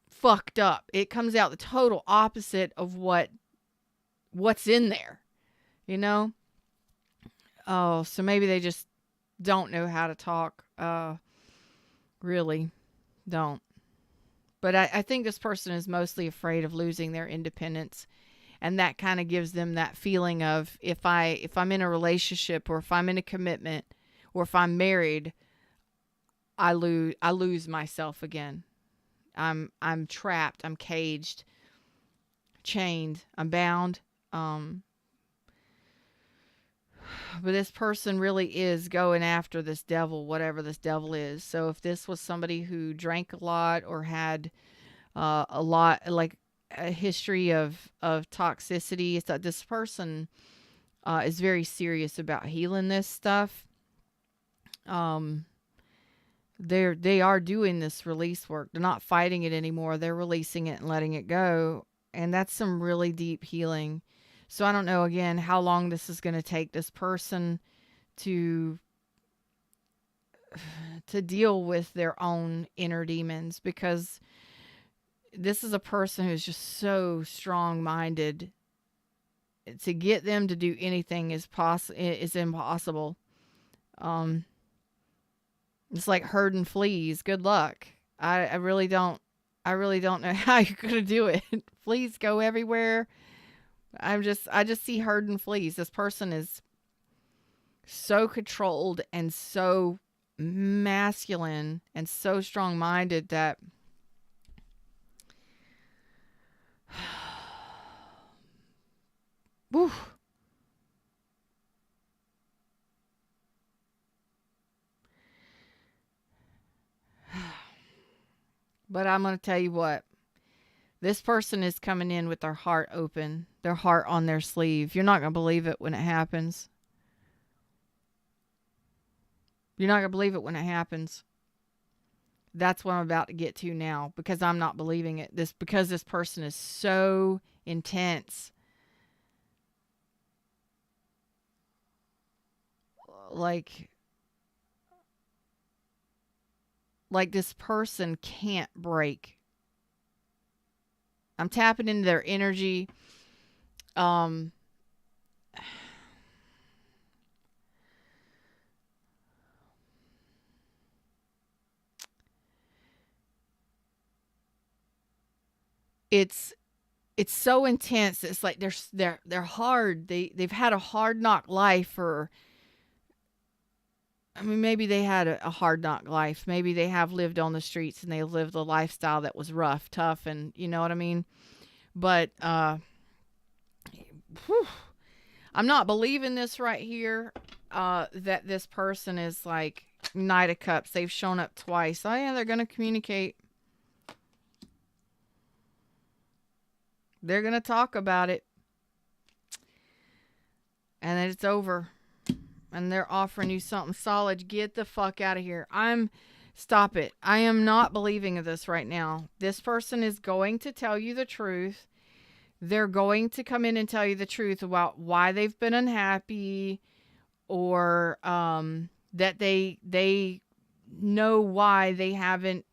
fucked up. It comes out the total opposite of what's in there, you know? Oh, so maybe they just don't know how to talk. Really don't. But I think this person is mostly afraid of losing their independence. And that kind of gives them that feeling of, if I'm in a relationship, or if I'm in a commitment, or if I'm married, I lose myself again. I'm trapped. I'm caged, chained. I'm bound. But this person really is going after this devil, whatever this devil is. So if this was somebody who drank a lot, or had a lot, like a history of toxicity, it's that this person is very serious about healing this stuff. they are doing this release work. They're not fighting it anymore. They're releasing it and letting it go. And that's some really deep healing. So I don't know, again, how long this is going to take this person to deal with their own inner demons, because this is a person who's just so strong-minded. To get them to do anything is impossible. It's like herding fleas. Good luck. I really don't know how you're gonna do it. Fleas go everywhere. I just see herding fleas. This person is so controlled and so masculine and so strong-minded that whew. But I'm going to tell you what. This person is coming in with their heart open, their heart on their sleeve. You're not going to believe it when it happens. You're not going to believe it when it happens. That's what I'm about to get to now, because I'm not believing it. Because this person is so intense. Like this person can't break. I'm tapping into their energy. It's so intense. It's like they're hard. They've had a hard knock life, or I mean, maybe they had a hard knock life. Maybe they have lived on the streets and they lived a lifestyle that was rough, tough, and you know what I mean? But I'm not believing this right here, that this person is like Knight of Cups. They've shown up twice. Oh yeah, they're going to communicate. They're going to talk about it. And then it's over. And they're offering you something solid. Get the fuck out of here. Stop it. I am not believing this right now. This person is going to tell you the truth. They're going to come in and tell you the truth about why they've been unhappy, or that they know why they haven't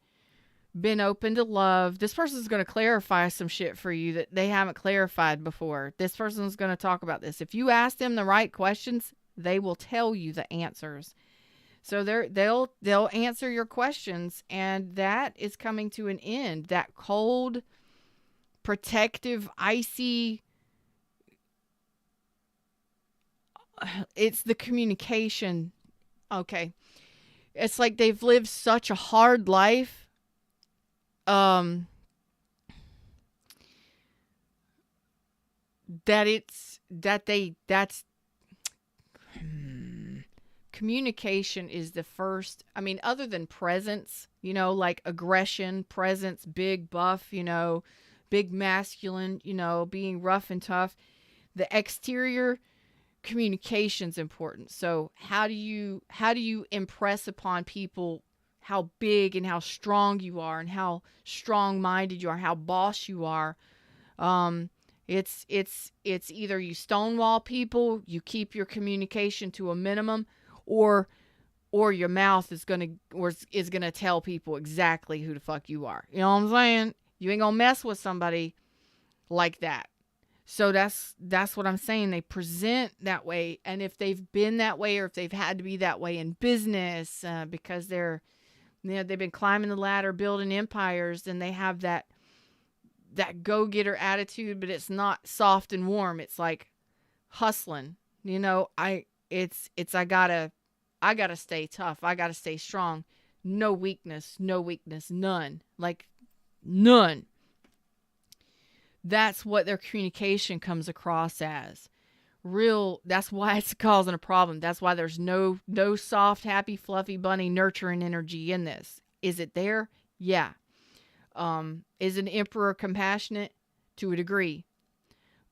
been open to love. This person's going to clarify some shit for you that they haven't clarified before. This person's going to talk about this. If you ask them the right questions, they will tell you the answers. So they'll answer your questions, and that is coming to an end. That cold, protective, icy, it's the communication. Okay. It's like they've lived such a hard life. Communication is the first, I mean, other than presence, like aggression, presence, big buff, big masculine, being rough and tough. The exterior communication's important. So how do you impress upon people how big and how strong you are, and how strong-minded you are, how boss you are? It's either you stonewall people, you keep your communication to a minimum, or your mouth is gonna tell people exactly who the fuck you are. You know what I'm saying? You ain't gonna mess with somebody like that. So that's what I'm saying. They present that way, and if they've been that way, or if they've had to be that way in business, because they've been climbing the ladder, building empires, then they have that go-getter attitude, but it's not soft and warm. It's like hustling. I gotta stay tough. I gotta stay strong. No weakness, none. Like none. That's what their communication comes across as. That's why it's causing a problem. That's why there's no soft, happy, fluffy bunny nurturing energy in this. Is it there? Yeah. Is an emperor compassionate? To a degree.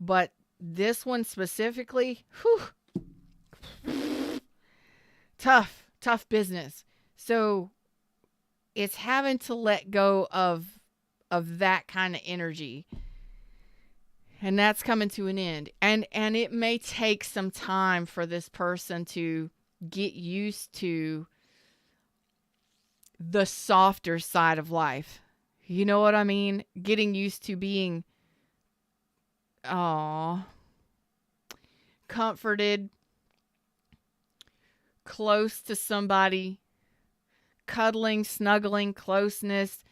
But this one specifically, tough business. So it's having to let go of that kind of energy. And that's coming to an end. And it may take some time for this person to get used to the softer side of life. You know what I mean? Getting used to being comforted, close to somebody, cuddling, snuggling, closeness,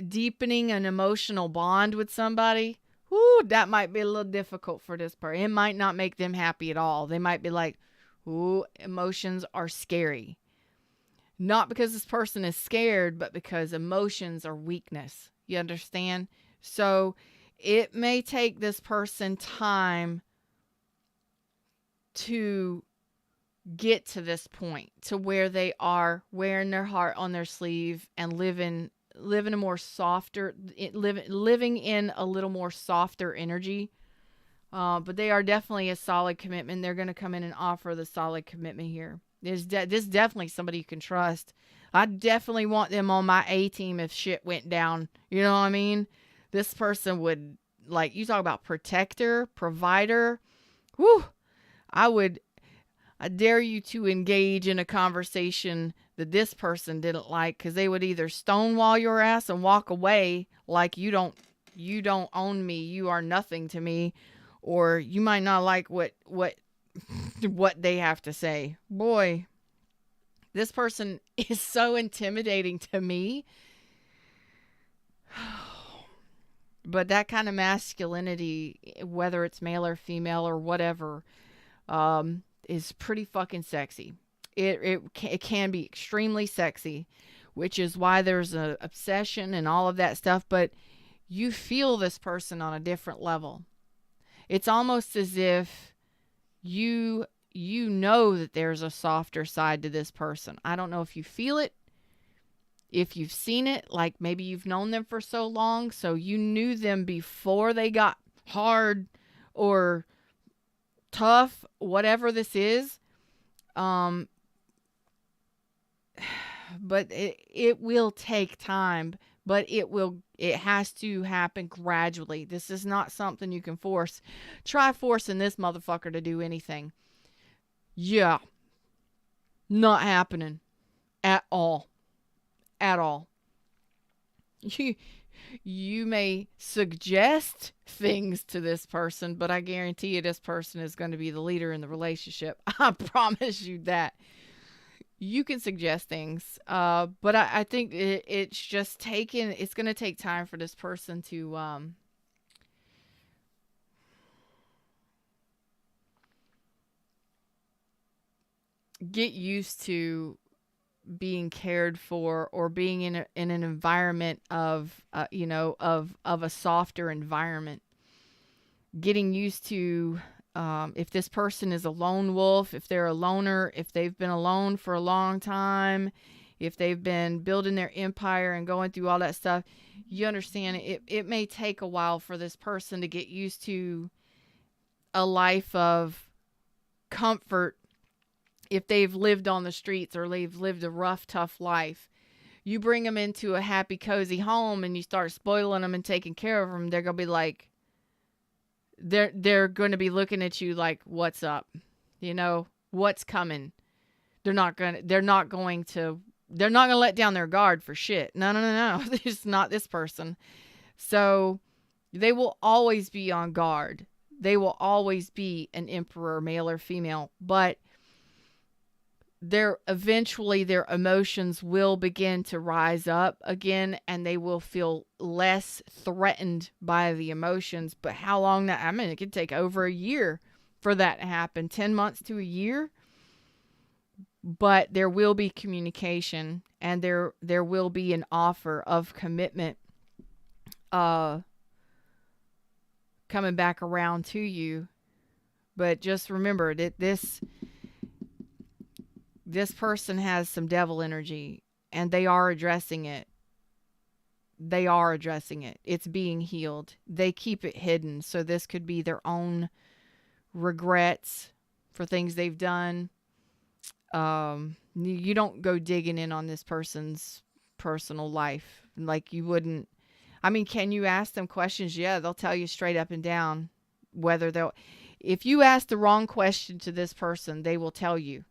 deepening an emotional bond with somebody. Whoo, that might be a little difficult for this person. It might not make them happy at all. They might be like, ooh, emotions are scary. Not because this person is scared, but because emotions are weakness. You understand? So it may take this person time to get to this point, to where they are wearing their heart on their sleeve and living a more softer, living in a little more softer energy. But they are definitely a solid commitment. They're going to come in and offer the solid commitment here. This is definitely somebody you can trust. I definitely want them on my A team if shit went down. You know what I mean? This person would, like, you talk about protector, provider. Whew. I dare you to engage in a conversation that this person didn't like, because they would either stonewall your ass and walk away like you don't own me, you are nothing to me, or you might not like what what they have to say. Boy, this person is so intimidating to me. But that kind of masculinity, whether it's male or female or whatever, is pretty fucking sexy. It can be extremely sexy, which is why there's an obsession and all of that stuff. But you feel this person on a different level. It's almost as if you know that there's a softer side to this person. I don't know if you feel it, if you've seen it, like maybe you've known them for so long, so you knew them before they got hard or tough, whatever this is. But it will take time, but it has to happen gradually. This is not something you can force. Try forcing this motherfucker to do anything. Yeah. Not happening. At all. At all. You may suggest things to this person, but I guarantee you this person is going to be the leader in the relationship. I promise you that. You can suggest things, but I think it's going to take time for this person to get used to being cared for, or being in an environment of a softer environment. Getting used to, if this person is a lone wolf, if they're a loner, if they've been alone for a long time, if they've been building their empire and going through all that stuff, you understand it may take a while for this person to get used to a life of comfort. If they've lived on the streets or they've lived a rough, tough life, you bring them into a happy, cozy home and you start spoiling them and taking care of them, they're going to be like, they're going to be looking at you like, what's up? You know, what's coming? They're not going to let down their guard for shit. No. It's not this person. So they will always be on guard. They will always be an emperor, male or female, but their emotions will begin to rise up again, and they will feel less threatened by the emotions. But how long it could take over a year for that to happen, 10 months to a year. But there will be communication, and there will be an offer of commitment coming back around to you. But just remember that this person has some devil energy, and they are addressing it. It's being healed. They keep it hidden. So this could be their own regrets for things they've done. You don't go digging in on this person's personal life like you wouldn't. I mean, can you ask them questions? Yeah, they'll tell you straight up and down whether they'll. If you ask the wrong question to this person, they will tell you,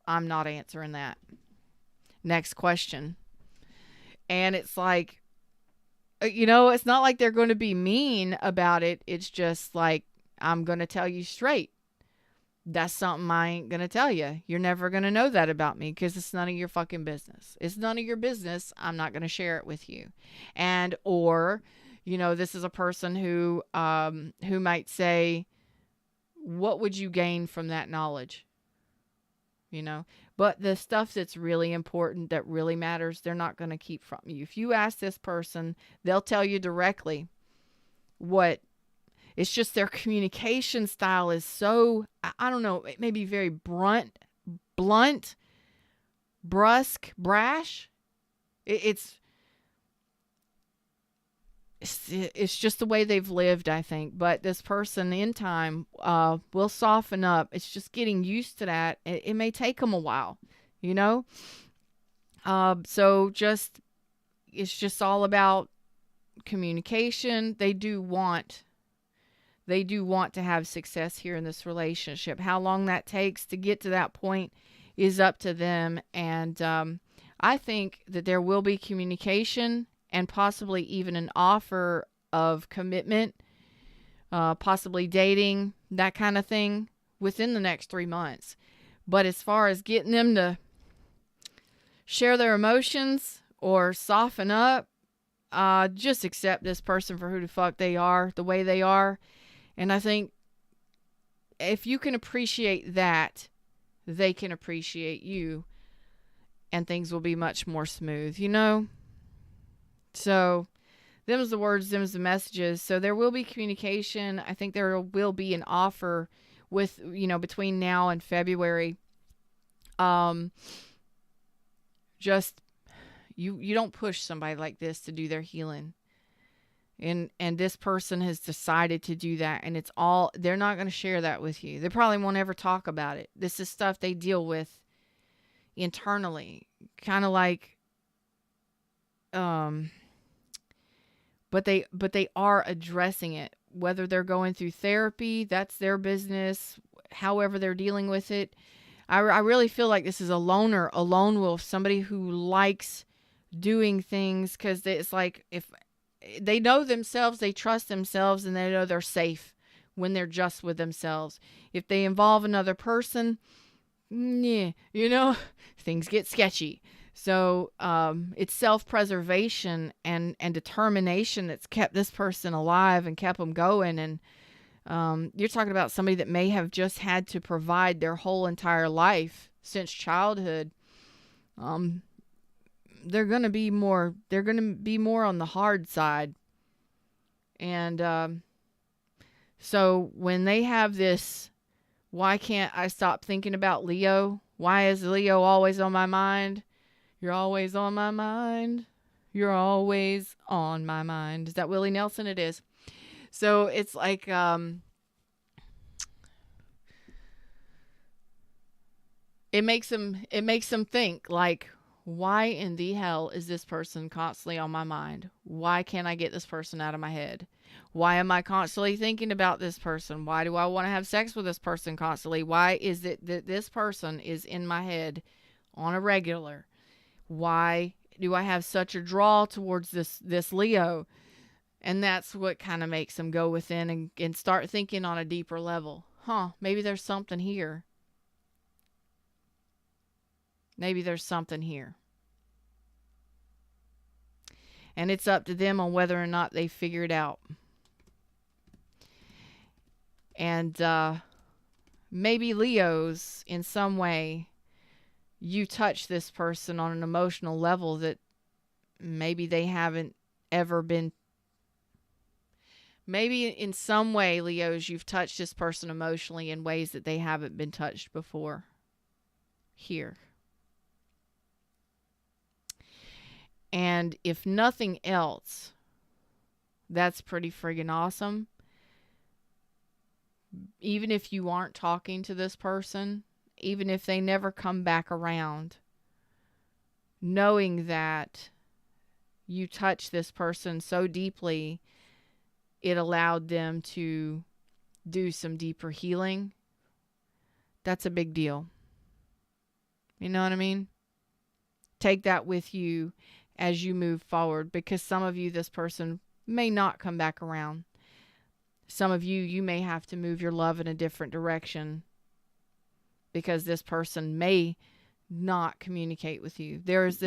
I'm not answering that. Next question. And it's like, it's not like they're going to be mean about it. It's just like, I'm going to tell you straight. That's something I ain't going to tell you. You're never going to know that about me because it's none of your fucking business. It's none of your business. I'm not going to share it with you. And, or, this is a person who might say, what would you gain from that knowledge? But the stuff that's really important, that really matters, they're not going to keep from you. If you ask this person, they'll tell you directly what. It's just their communication style is so, I don't know, it may be very blunt, brusque, brash. It's just the way they've lived, I think. But this person in time will soften up. It's just getting used to that. It may take them a while, So it's just all about communication. They do want to have success here in this relationship. How long that takes to get to that point is up to them. And I think that there will be communication and possibly even an offer of commitment, possibly dating, that kind of thing, within the next 3 months. But as far as getting them to share their emotions or soften up, just accept this person for who the fuck they are, the way they are. And I think if you can appreciate that, they can appreciate you, and things will be much more smooth, So, them's the words, them's the messages. So there will be communication. I think there will be an offer with, between now and February. Just, you don't push somebody like this to do their healing. And this person has decided to do that, and they're not going to share that with you. They probably won't ever talk about it. This is stuff they deal with internally, kind of like, but they are addressing it. Whether they're going through therapy, that's their business. However they're dealing with it, I really feel like this is a lone wolf, somebody who likes doing things because it's like, if they know themselves, they trust themselves, and they know they're safe when they're just with themselves. If they involve another person, things get sketchy. So it's self-preservation and determination that's kept this person alive and kept them going. And you're talking about somebody that may have just had to provide their whole entire life since childhood. They're going to be more on the hard side. And so when they have this, why can't I stop thinking about Leo? Why is Leo always on my mind? You're always on my mind. You're always on my mind. Is that Willie Nelson? It is. So it's like, it makes them think, like, why in the hell is this person constantly on my mind? Why can't I get this person out of my head? Why am I constantly thinking about this person? Why do I want to have sex with this person constantly? Why is it that this person is in my head on a regular? Why do I have such a draw towards this Leo? And that's what kind of makes them go within and start thinking on a deeper level. Maybe there's something here. Maybe there's something here. And it's up to them on whether or not they figure it out. And maybe Leos, in some way, you touch this person on an emotional level that maybe they haven't ever been. Maybe in some way, Leos, you've touched this person emotionally in ways that they haven't been touched before. Here. And if nothing else, that's pretty friggin' awesome. Even if you aren't talking to this person even if they never come back around, knowing that you touched this person so deeply, it allowed them to do some deeper healing. That's a big deal. You know what I mean? Take that with you as you move forward, because some of you, this person may not come back around. Some of you, you may have to move your love in a different direction because this person may not communicate with you. There's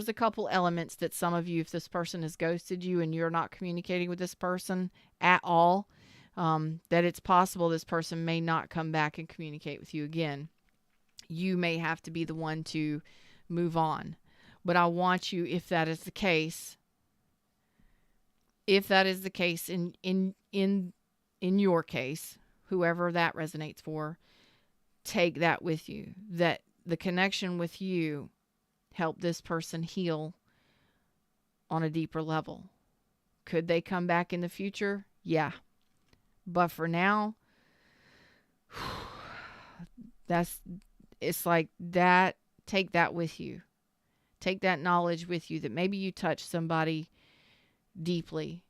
a couple elements that some of you, if this person has ghosted you and you're not communicating with this person at all, that it's possible this person may not come back and communicate with you again. You may have to be the one to move on. But I want you, if that is the case in your case, whoever that resonates for, take that with you, that the connection with you helped this person heal on a deeper level. Could they come back in the future? Yeah. But for now, it's like that. Take that with you. Take that knowledge with you that maybe you touched somebody deeply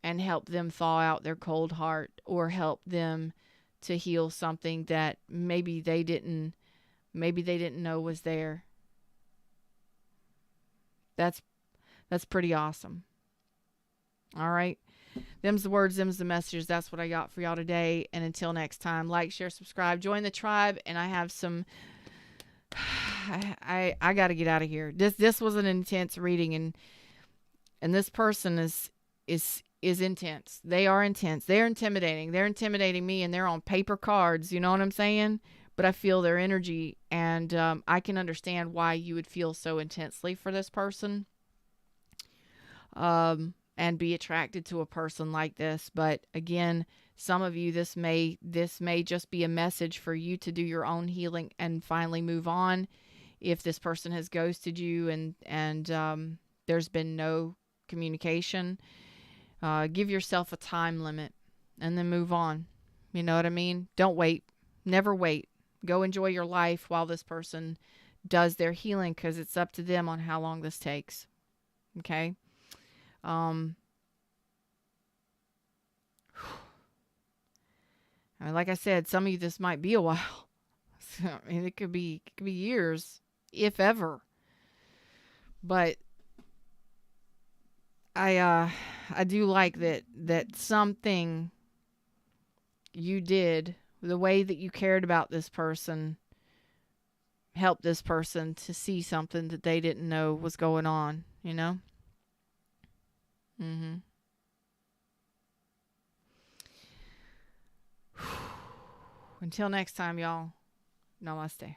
and help them thaw out their cold heart, or help them to heal something that maybe they didn't know was there. That's pretty awesome. All right. Them's the words, them's the messages. That's what I got for y'all today. And until next time, like, share, subscribe, join the tribe. And I have some, I got to get out of here. This was an intense reading, and this person is intense. They are intense. They're intimidating. They're intimidating me, and they're on paper cards. You know what I'm saying? But I feel their energy, and I can understand why you would feel so intensely for this person, and be attracted to a person like this. But again, some of you, this may just be a message for you to do your own healing and finally move on. If this person has ghosted you and there's been no communication, give yourself a time limit and then move on. You know what I mean? Don't wait. Never wait. Go enjoy your life while this person does their healing, because it's up to them on how long this takes. Okay? Like I said, some of you, this might be a while. I mean, it could be years, if ever. But I do like that something you did, the way that you cared about this person, helped this person to see something that they didn't know was going on, you know? Until next time, y'all. Namaste.